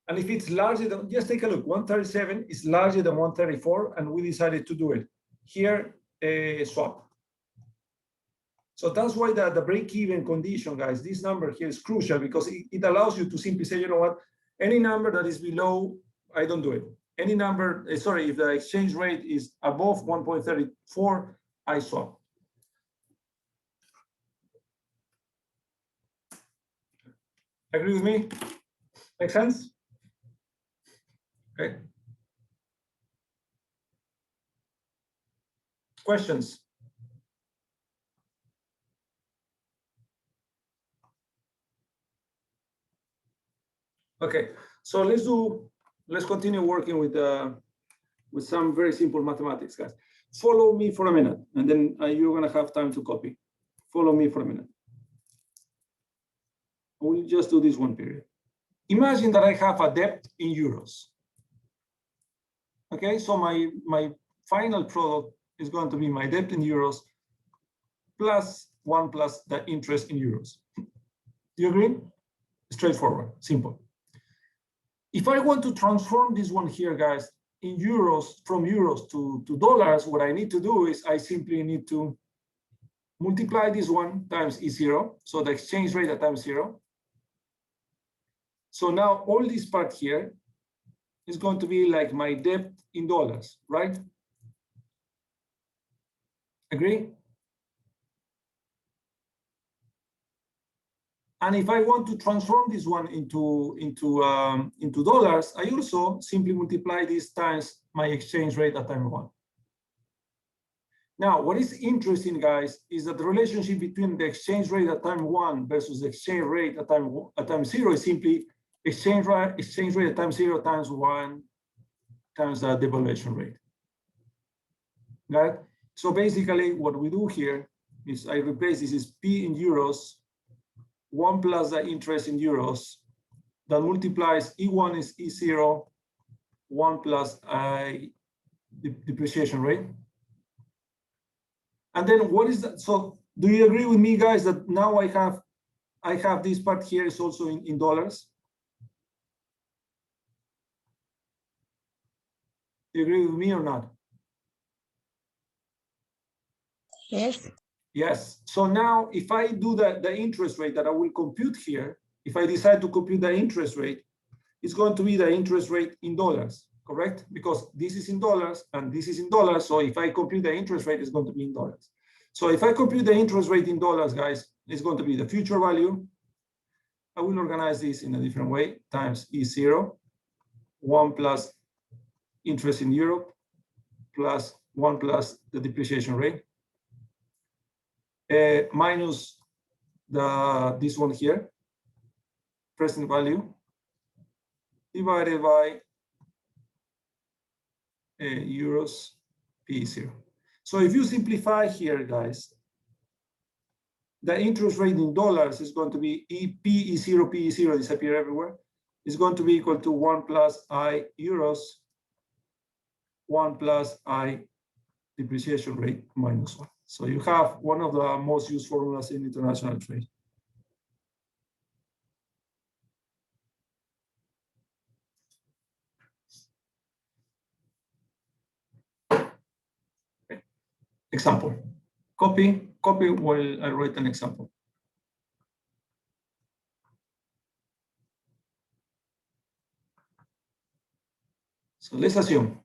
And if it's larger than, just take a look, 137 is larger than 134, and we decided to do it. Here, swap. So that's why the break-even condition, guys, this number here is crucial because it allows you to simply say, you know what, any number that is below, I don't do it. Any number, sorry, if the exchange rate is above 1.34, I swap. Agree with me? Make sense? Okay. Questions? Okay, so let's continue working with some very simple mathematics, guys. Follow me for a minute, and then you're gonna have time to copy. Follow me for a minute. We'll just do this one period. Imagine that I have a debt in euros. Okay, so my final product is going to be my debt in euros plus the interest in euros. Do you agree? Straightforward, simple. If I want to transform this one here, guys, in euros, from euros to dollars, what I need to do is I simply need to multiply this one times E0, so the exchange rate at time 0. So now all this part here is going to be like my debt in dollars, right? Agree? And if I want to transform this one into dollars, I also simply multiply this times my exchange rate at time 1. Now, what is interesting, guys, is that the relationship between the exchange rate at time 1 versus the exchange rate at time 0 is simply exchange rate at time 0 times 1 times the devaluation rate. Right? So basically, what we do here is I replace this is P in euros, 1 plus the interest in euros, that multiplies E1 is E0, 1 plus depreciation rate. And then what is that? So do you agree with me, guys, that now I have this part here is also in dollars? Do you agree with me or not? Yes. Yes. So now if I do the interest rate that I will compute here, if I decide to compute the interest rate, it's going to be the interest rate in dollars, correct? Because this is in dollars and this is in dollars. So if I compute the interest rate, it's going to be in dollars. So if I compute the interest rate in dollars, guys, it's going to be the future value. I will organize this in a different way, times E0, 1 plus interest in Europe, plus 1 plus the depreciation rate, minus this one here, present value, divided by euros P0. So if you simplify here, guys, the interest rate in dollars is going to be PE0 disappear everywhere. It's going to be equal to 1 plus I euros, 1 plus I depreciation rate minus 1. So you have one of the most used formulas in international trade. Okay. Example. Copy while I write an example. So let's assume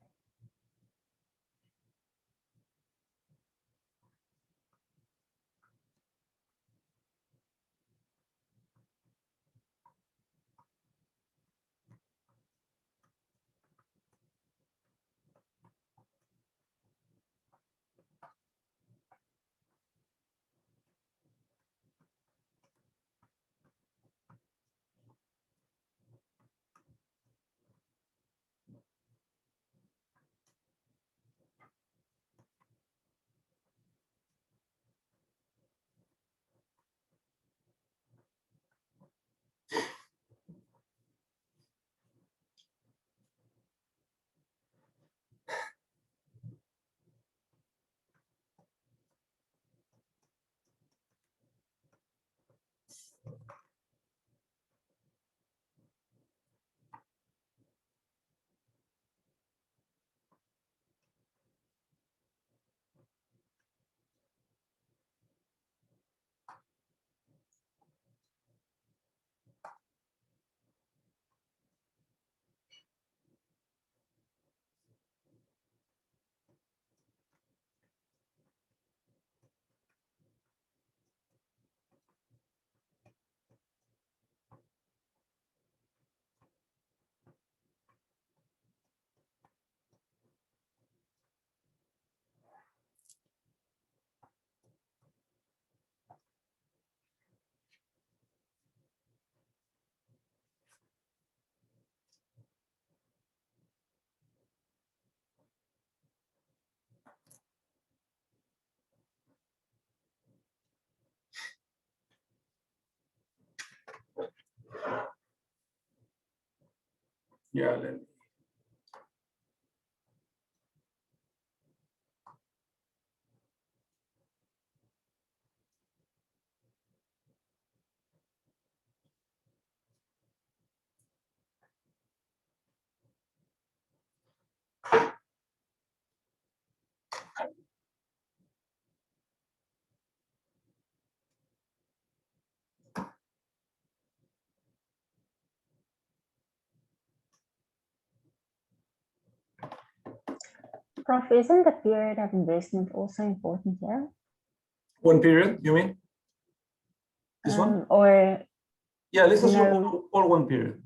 yeah, Prof, isn't the period of investment also important here? One period, you mean? This one? Or Yeah, let's assume no. all one period.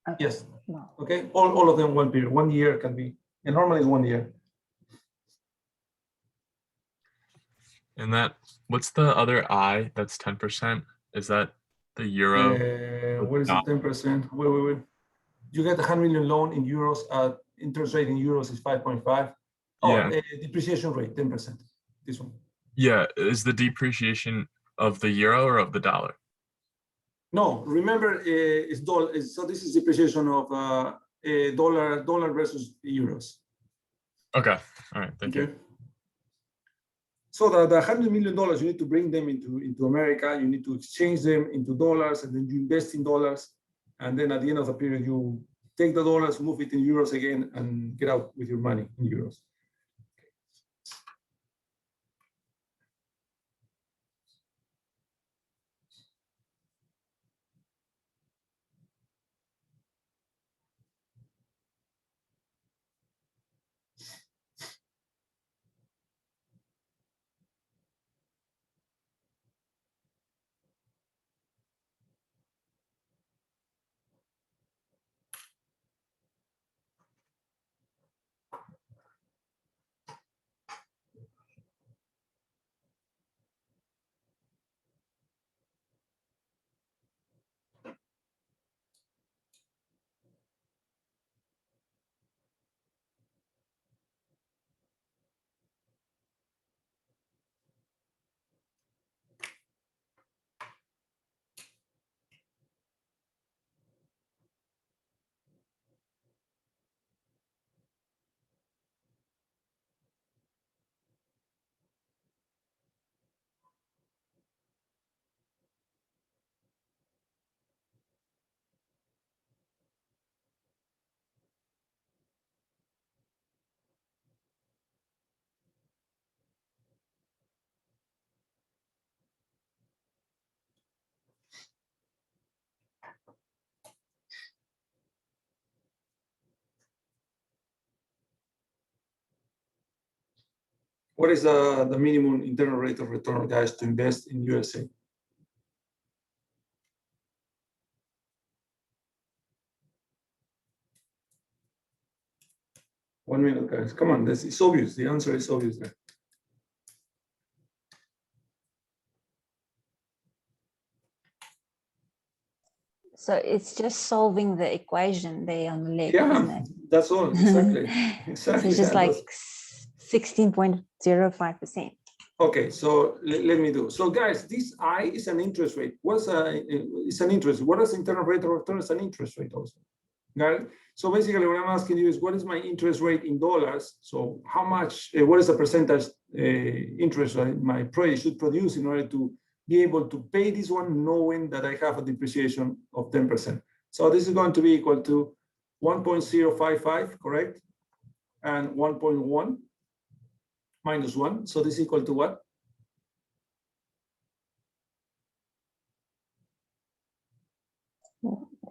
Okay, Yes. well, Okay, all of them one period. 1 year can be, and normally it's 1 year. And that, what's the other I that's 10%? Is that the euro? What is it? 10%? Wait. You get a 100 million loan in euros. Interest rate in euros is 5.5. Oh, Yeah. depreciation rate 10%. This one. Yeah, is the depreciation of the euro or of the dollar? No, remember it's dollar. So this is depreciation of dollar versus euros. Okay, all right, thank you. Okay. So the $100 million, you need to bring them into America. You need to exchange them into dollars, and then you invest in dollars. And then at the end of the period, you take the dollars, move it in euros again, and get out with your money in euros. What is the minimum internal rate of return, guys, to invest in USA? One minute, guys. Come on, it's obvious. The answer is obvious there. So it's just solving the equation there on the left, isn't Yeah, it? that's all. Exactly. So Exactly. it's just yeah, like 16.05%. Okay, so let me do. So guys, this I is an interest rate. What's it's an interest? What is internal rate of return? It's an interest rate also. Got it? So basically what I'm asking you is what is my interest rate in dollars? So how much, what is the percentage interest rate my project should produce in order to be able to pay this one knowing that I have a depreciation of 10%. So this is going to be equal to 1.055, correct? And 1.1 minus 1. So this is equal to what?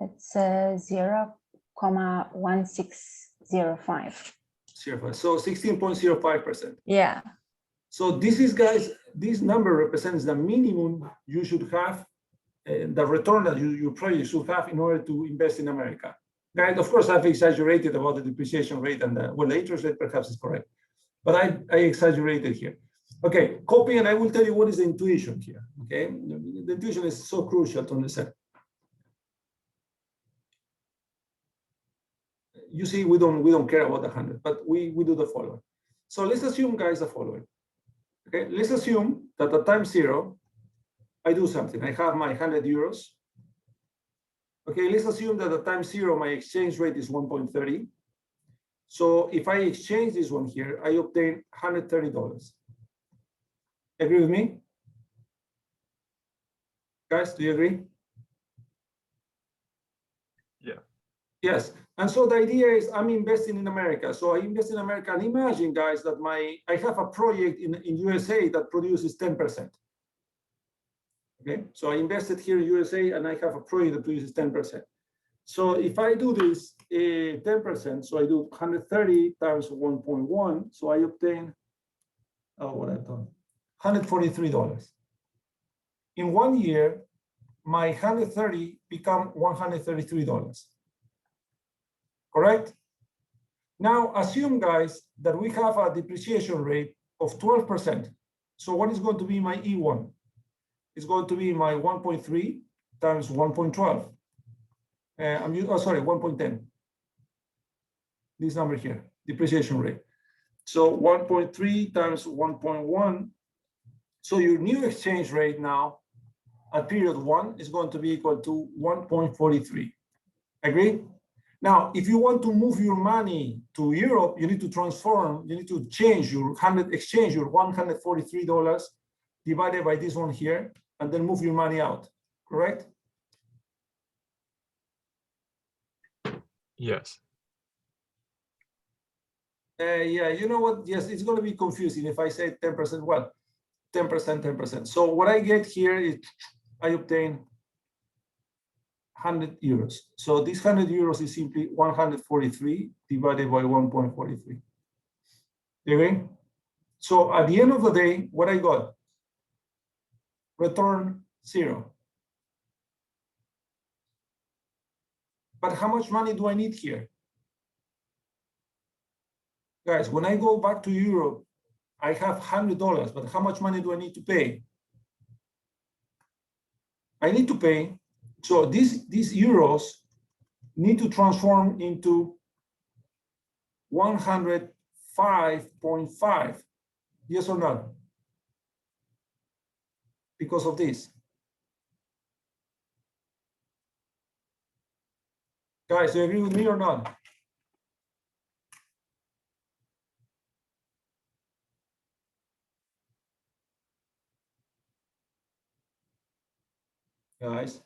that's 0.1605. So 16.05%. Yeah. So this is, guys, this number represents the minimum you should have, the return that your project should have in order to invest in America. Right? Of course, I've exaggerated about the depreciation rate and the interest rate perhaps is correct, but I exaggerated here. Okay, copy, and I will tell you what is the intuition here. Okay, the intuition is so crucial to understand. You see, we don't care about the 100, but we do the following. So let's assume, guys, the following. Okay, let's assume that at time 0, I do something. I have my 100 euros. Okay, let's assume that at time 0, my exchange rate is 1.30. So if I exchange this one here, I obtain $130. Agree with me? Guys, do you agree? Yeah. Yes. And so the idea is I'm investing in America. So I invest in America, and imagine, guys, that I have a project in USA that produces 10%. Okay, so I invested here in USA and I have a project that produces 10%. So if I do this 10%, so I do 130 times 1.1, so I obtain, oh, what I've done, $143. In 1 year, my 130 become $133. Correct? Now assume, guys, that we have a depreciation rate of 12%. So what is going to be my E1? It's going to be my 1.3 times 1.12. Sorry, 1.10. This number here, depreciation rate. So 1.3 times 1.1. So your new exchange rate now at period 1 is going to be equal to 1.43. Agree? Now, if you want to move your money to Europe, you need to transform, you need to change your exchange your $143 divided by this one here, and then move your money out, correct? Yes. Yeah, you know what? Yes, it's going to be confusing if I say 10%. Well, 10%, 10%. So what I get here is I obtain 100 euros. So this 100 euros is simply 143 divided by 1.43. Okay? So at the end of the day, what I got? Return 0. But how much money do I need here? Guys, when I go back to Europe, I have $100, but how much money do I need to pay? I need to pay, so these euros need to transform into 105.5, yes or no? Because of this. Guys, do you agree with me or not? Guys.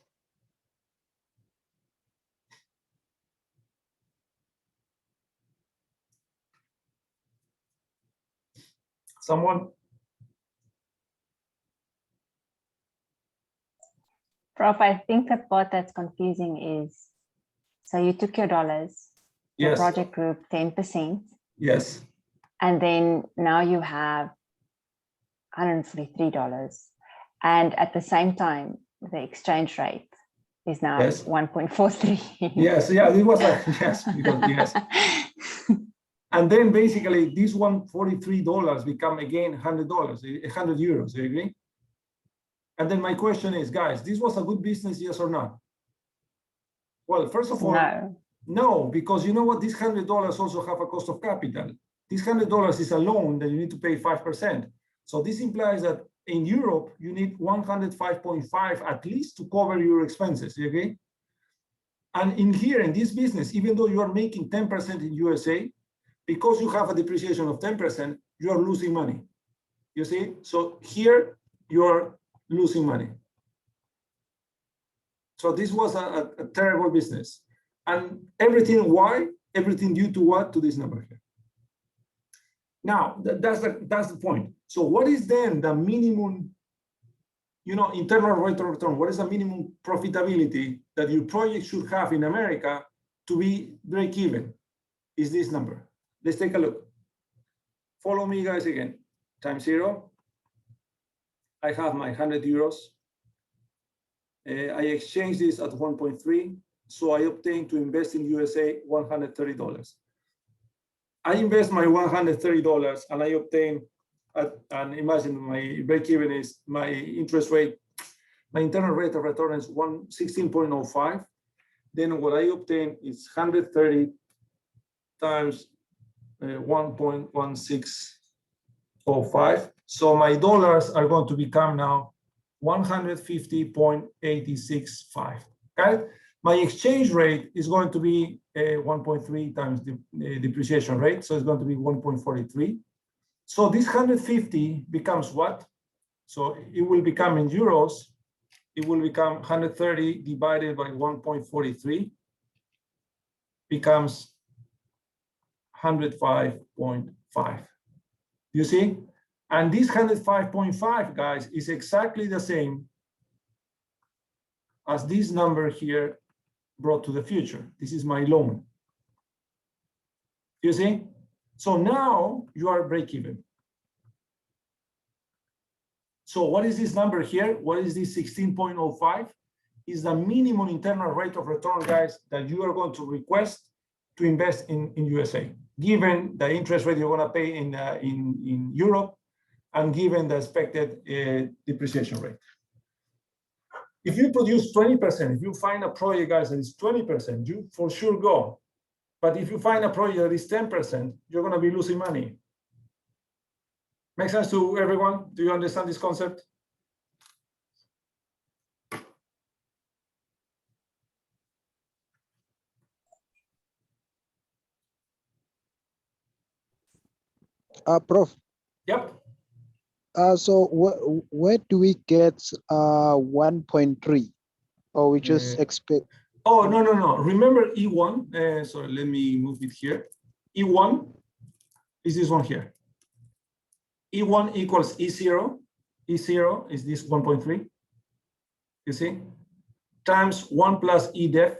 Someone? Prof, I think the part that's confusing is, so you took your dollars, your Yes. project group 10%, Yes. and then now you have $143. And at the same time, the exchange rate is now Yes. 1.43. Yes, yeah, it was like, yes, because, yes. And then basically these $143 become again $100, 100 euros, you agree? And then my question is, guys, this was a good business, yes or not? Well, first of all, no, because you know what? These $100 also have a cost of capital. This $100 is a loan that you need to pay 5%. So this implies that in Europe, you need 105.5 at least to cover your expenses, you agree? And in here, in this business, even though you are making 10% in USA, because you have a depreciation of 10%, you are losing money. You see? So here, you are losing money. So this was a terrible business. And everything, why? Everything due to what? To this number here. Now, that's the point. So what is then the minimum, internal rate of return? What is the minimum profitability that your project should have in America to be break even? Is this number. Let's take a look. Follow me, guys, again. Time 0. I have my 100 euros. I exchange this at 1.3. So I obtain to invest in USA $130. I invest my $130 and I obtain, and imagine my break even is my interest rate, my internal rate of return is 16.05. Then what I obtain is 130 times 1.1605. So my dollars are going to become now 150.865. Okay. My exchange rate is going to be 1.3 times the depreciation rate. So it's going to be 1.43. So this 150 becomes what? So it will become in euros. It will become 130 divided by 1.43 becomes 105.5. You see? And this 105.5, guys, is exactly the same as this number here brought to the future. This is my loan. You see? So now you are break even. So what is this number here? What is this 16.05? Is the minimum internal rate of return, guys, that you are going to request to invest in USA, given the interest rate you're going to pay in Europe, and given the expected depreciation rate. If you produce 20%, if you find a project, guys, that is 20%, you for sure go. But if you find a project that is 10%, you're going to be losing money. Make sense to everyone? Do you understand this concept? Prof. Yep. So where do we get 1.3, or we just expect? Oh, no. Remember E1. Sorry, let me move it here. E1 is this one here. E1 equals E0. E0 is this 1.3. You see? Times 1 plus EDEF.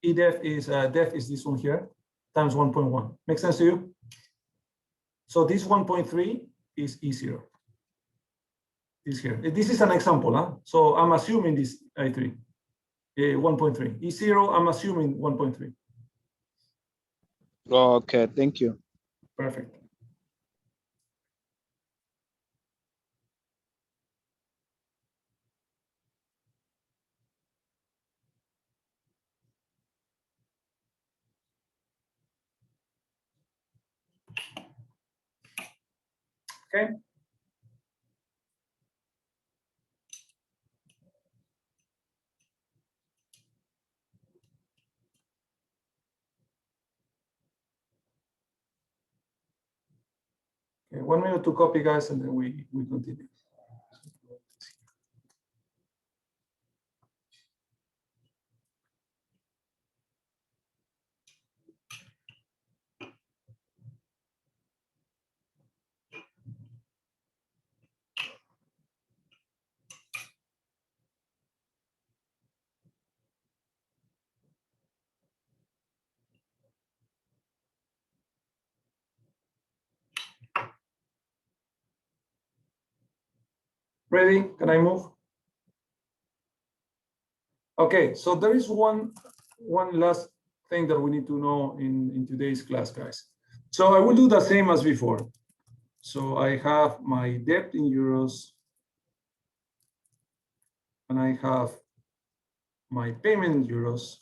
EDEF is def is this one here, times 1.1. Make sense to you? So this 1.3 is E0. This here. This is an example, huh? So I'm assuming this I3, 1.3. E0, I'm assuming 1.3. Okay, thank you. Perfect. Okay. Okay, 1 minute to copy, guys, and then we continue. Ready? Can I move? Okay, so there is one last thing that we need to know in today's class, guys. So I will do the same as before. So I have my debt in euros, and I have my payment in euros.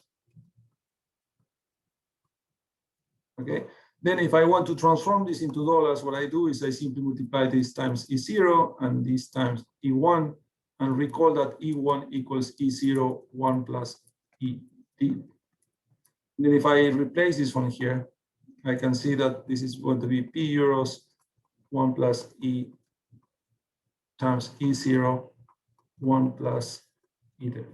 Okay, then if I want to transform this into dollars, what I do is I simply multiply this times E0 and this times E1, and recall that E1 equals E0, 1 plus ED. Then if I replace this one here, I can see that this is going to be P euros 1 plus E times E0 1 plus ED.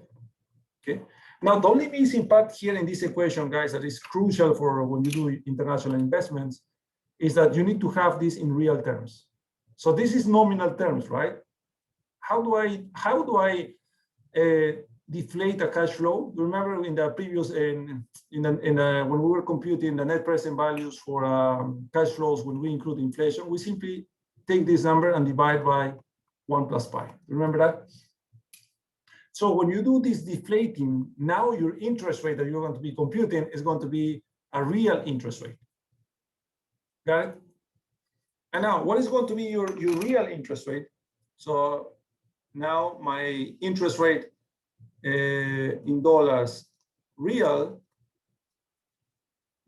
Okay. Now the only missing part here in this equation, guys, that is crucial for when you do international investments, is that you need to have this in real terms. So this is nominal terms, right? How do I deflate a cash flow? Remember in the previous when we were computing the net present values for cash flows when we include inflation, we simply take this number and divide by 1 plus pi. Remember that? So when you do this deflating, now your interest rate that you're going to be computing is going to be a real interest rate. Got it? And now what is going to be your real interest rate? So now my interest rate in dollars real,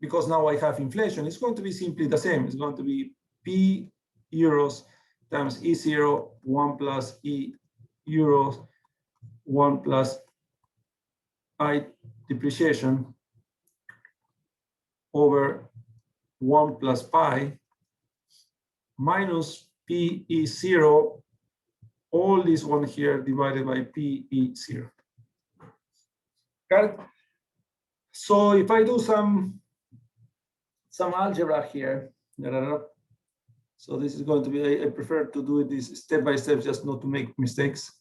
because now I have inflation, it's going to be simply the same. It's going to be P euros times E0, 1 plus E euros, 1 plus I depreciation over 1 plus pi minus PE0, all this one here divided by PE0. Got it? So if I do some algebra here, so this is going to be, I prefer to do this step by step just not to make mistakes.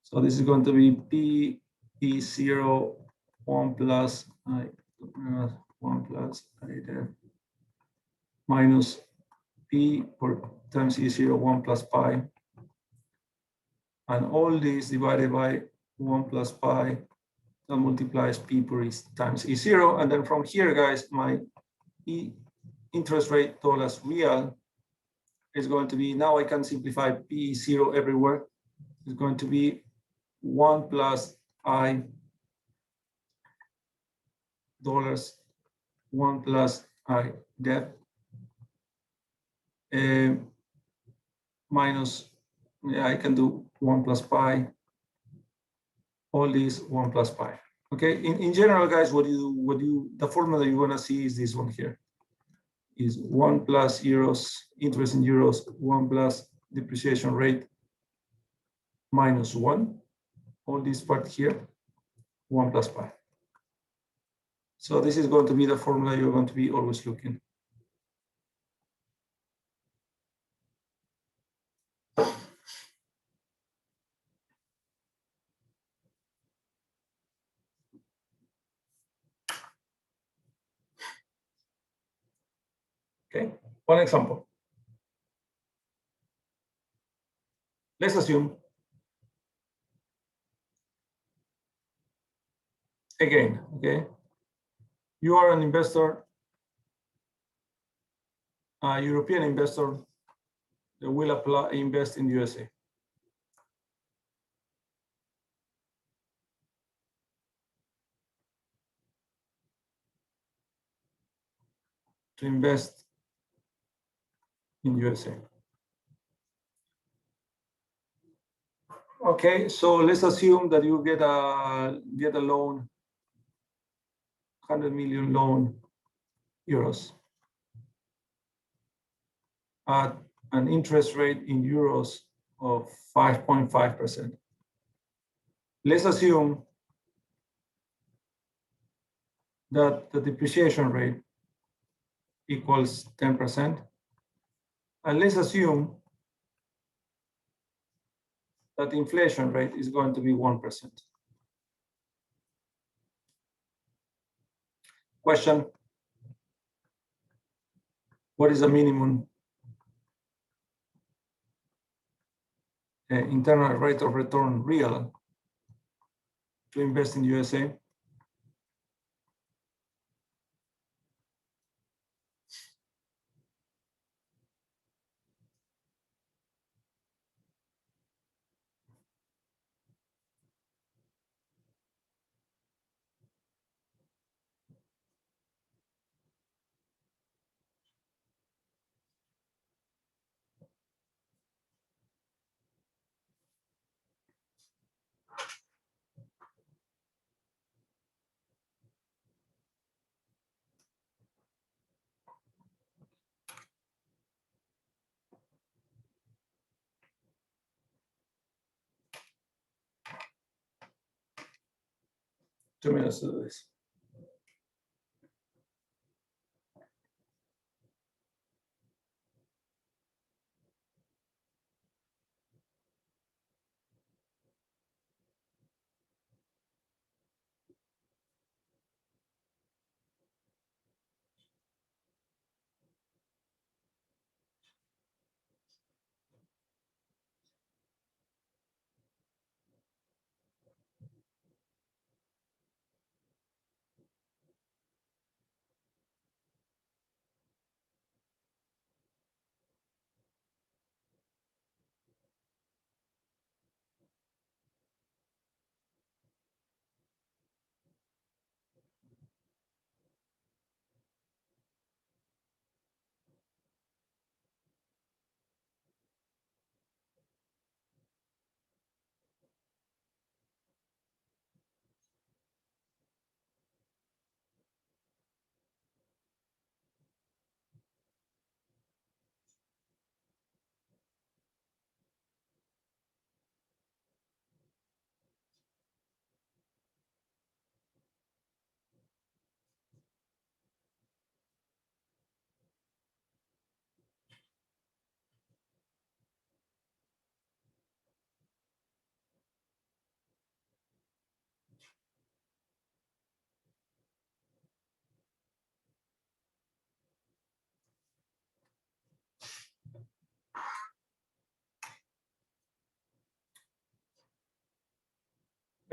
So this is going to be PE0 1 plus I 1 plus I def minus P per times E0 1 plus pi, and all this divided by 1 plus pi that multiplies P per E times E0. And then from here, guys, my interest rate dollars real is going to be, now I can simplify P0 everywhere. It's going to be 1 plus I dollars 1 plus I def minus, yeah, I can do 1 plus pi, all these 1 plus pi. Okay, in general, guys, the formula you want to see is this one here, is 1 plus euros, interest in euros, 1 plus depreciation rate minus 1, all this part here, 1 plus pi. So this is going to be the formula you're going to be always looking. Okay, one example. Let's assume, again, okay, you are an investor, a European investor that will invest in the USA. To invest in USA. Okay, so let's assume that you get a loan, 100 million loan euros at an interest rate in euros of 5.5%. Let's assume that the depreciation rate equals 10%. And let's assume that the inflation rate is going to be 1%. Question: what is the minimum internal rate of return real to invest in USA? Two minutes to do this.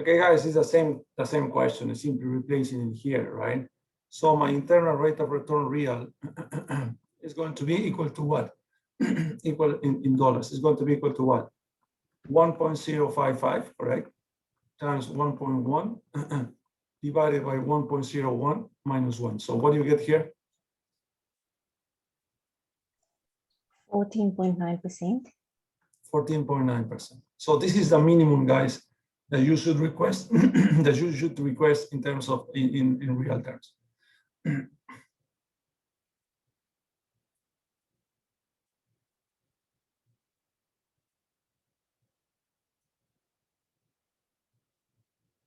Okay, guys, it's the same question. It's simply replacing it here, right? So my internal rate of return real is going to be equal to what? Equal in dollars. It's going to be equal to what? 1.055, correct? Times 1.1 divided by 1.01 minus 1. So what do you get here? 14.9%. 14.9%. So this is the minimum, guys, that you should request, that you should request in terms of in real terms.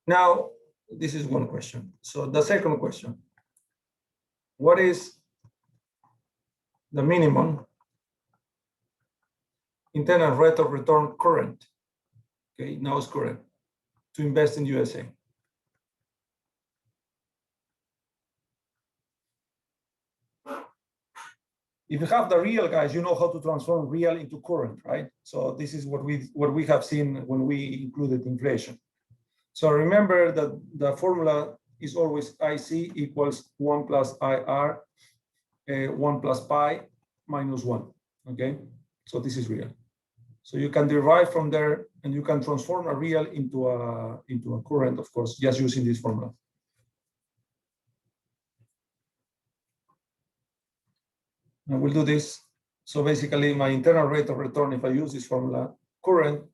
Now, this is one question. So the second question, what is the minimum internal rate of return current? Okay, now it's current to invest in USA. If you have the real, guys, you know how to transform real into current, right? So this is what we have seen when we included inflation. So remember that the formula is always IC equals 1 plus IR, 1 plus pi minus 1, okay? So this is real. So you can derive from there and you can transform a real into a current, of course, just using this formula. And we'll do this. So basically my internal rate of return, if I use this formula, current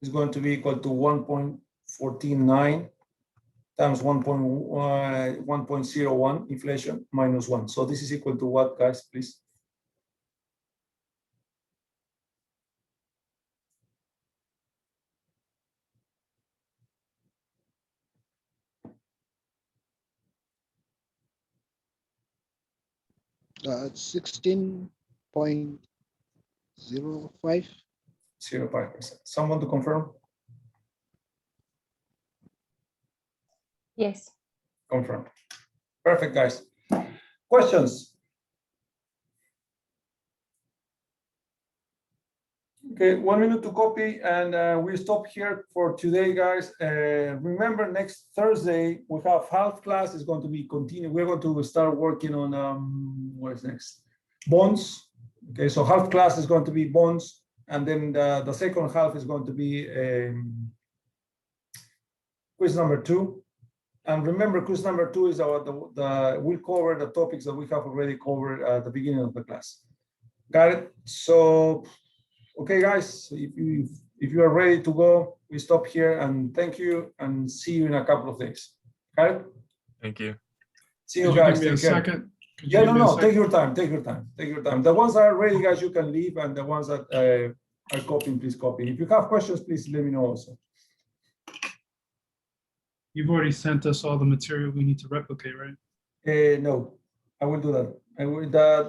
is going to be equal to 1.149 times 1.01 inflation minus 1. So this is equal to what, guys, please? It's 16.05. 0.5%. Someone to confirm? Yes. Confirm. Perfect, guys. Questions? Okay, 1 minute to copy, and we stop here for today, guys. Remember, next Thursday we have half class is going to be continued. We're going to start working on what is next? Bonds. Okay, so half class is going to be bonds, and then the second half is going to be quiz number 2. And remember, quiz number 2 is we'll cover the topics that we have already covered at the beginning of the class. Got it? So, okay, guys, if you are ready to go, we stop here and thank you and see you in a couple of days. Got it? Thank you. See you Could you guys. give me a Take care. second? Could you Yeah, give me a no, second? take your time, take your time, take your time. The ones that are ready, guys, you can leave, and the ones that are copying, please copy. If you have questions, please let me know also. You've already sent us all the material we need to replicate, right? No, I will do that.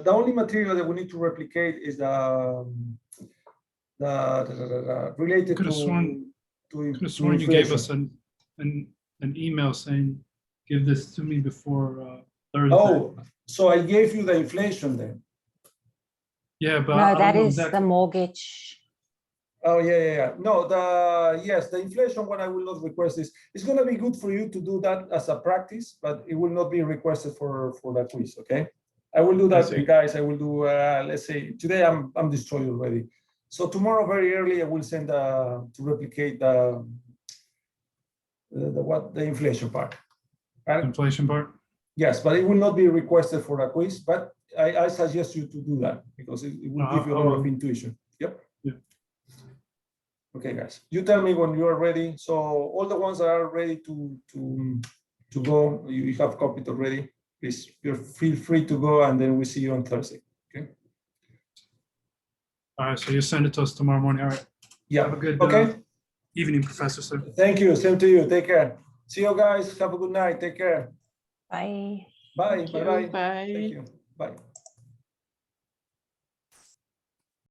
The only material that we need to replicate is the related Could have sworn you gave us an email saying, give this to me before Thursday. Oh, so I gave you the inflation then. Yeah, but I No, don't that know is the exactly. Oh mortgage. yeah. No, the inflation one I will not request this. It's going to be good for you to do that as a practice, but it will not be requested for the quiz. Okay, I will do that, guys. I will do. Let's say today I'm destroyed already. So tomorrow very early I will send to replicate the inflation part. Right? Inflation part. Yes, but it will not be requested for the quiz. But I suggest you to do that because it will give you a lot of intuition. Yep. Yeah. Okay, guys. You tell me when you are ready. So all the ones that are ready to go, you have copied already. Please, feel free to go, and then we see you on Thursday. Okay. All right, so you send it to us tomorrow morning. All right. Yeah. Have a good evening, Professor, sir. Thank you. Same to you. Take care. See you guys. Have a good night. Take care. Bye. Bye. Thank you. Bye. Bye. Thank you. Bye.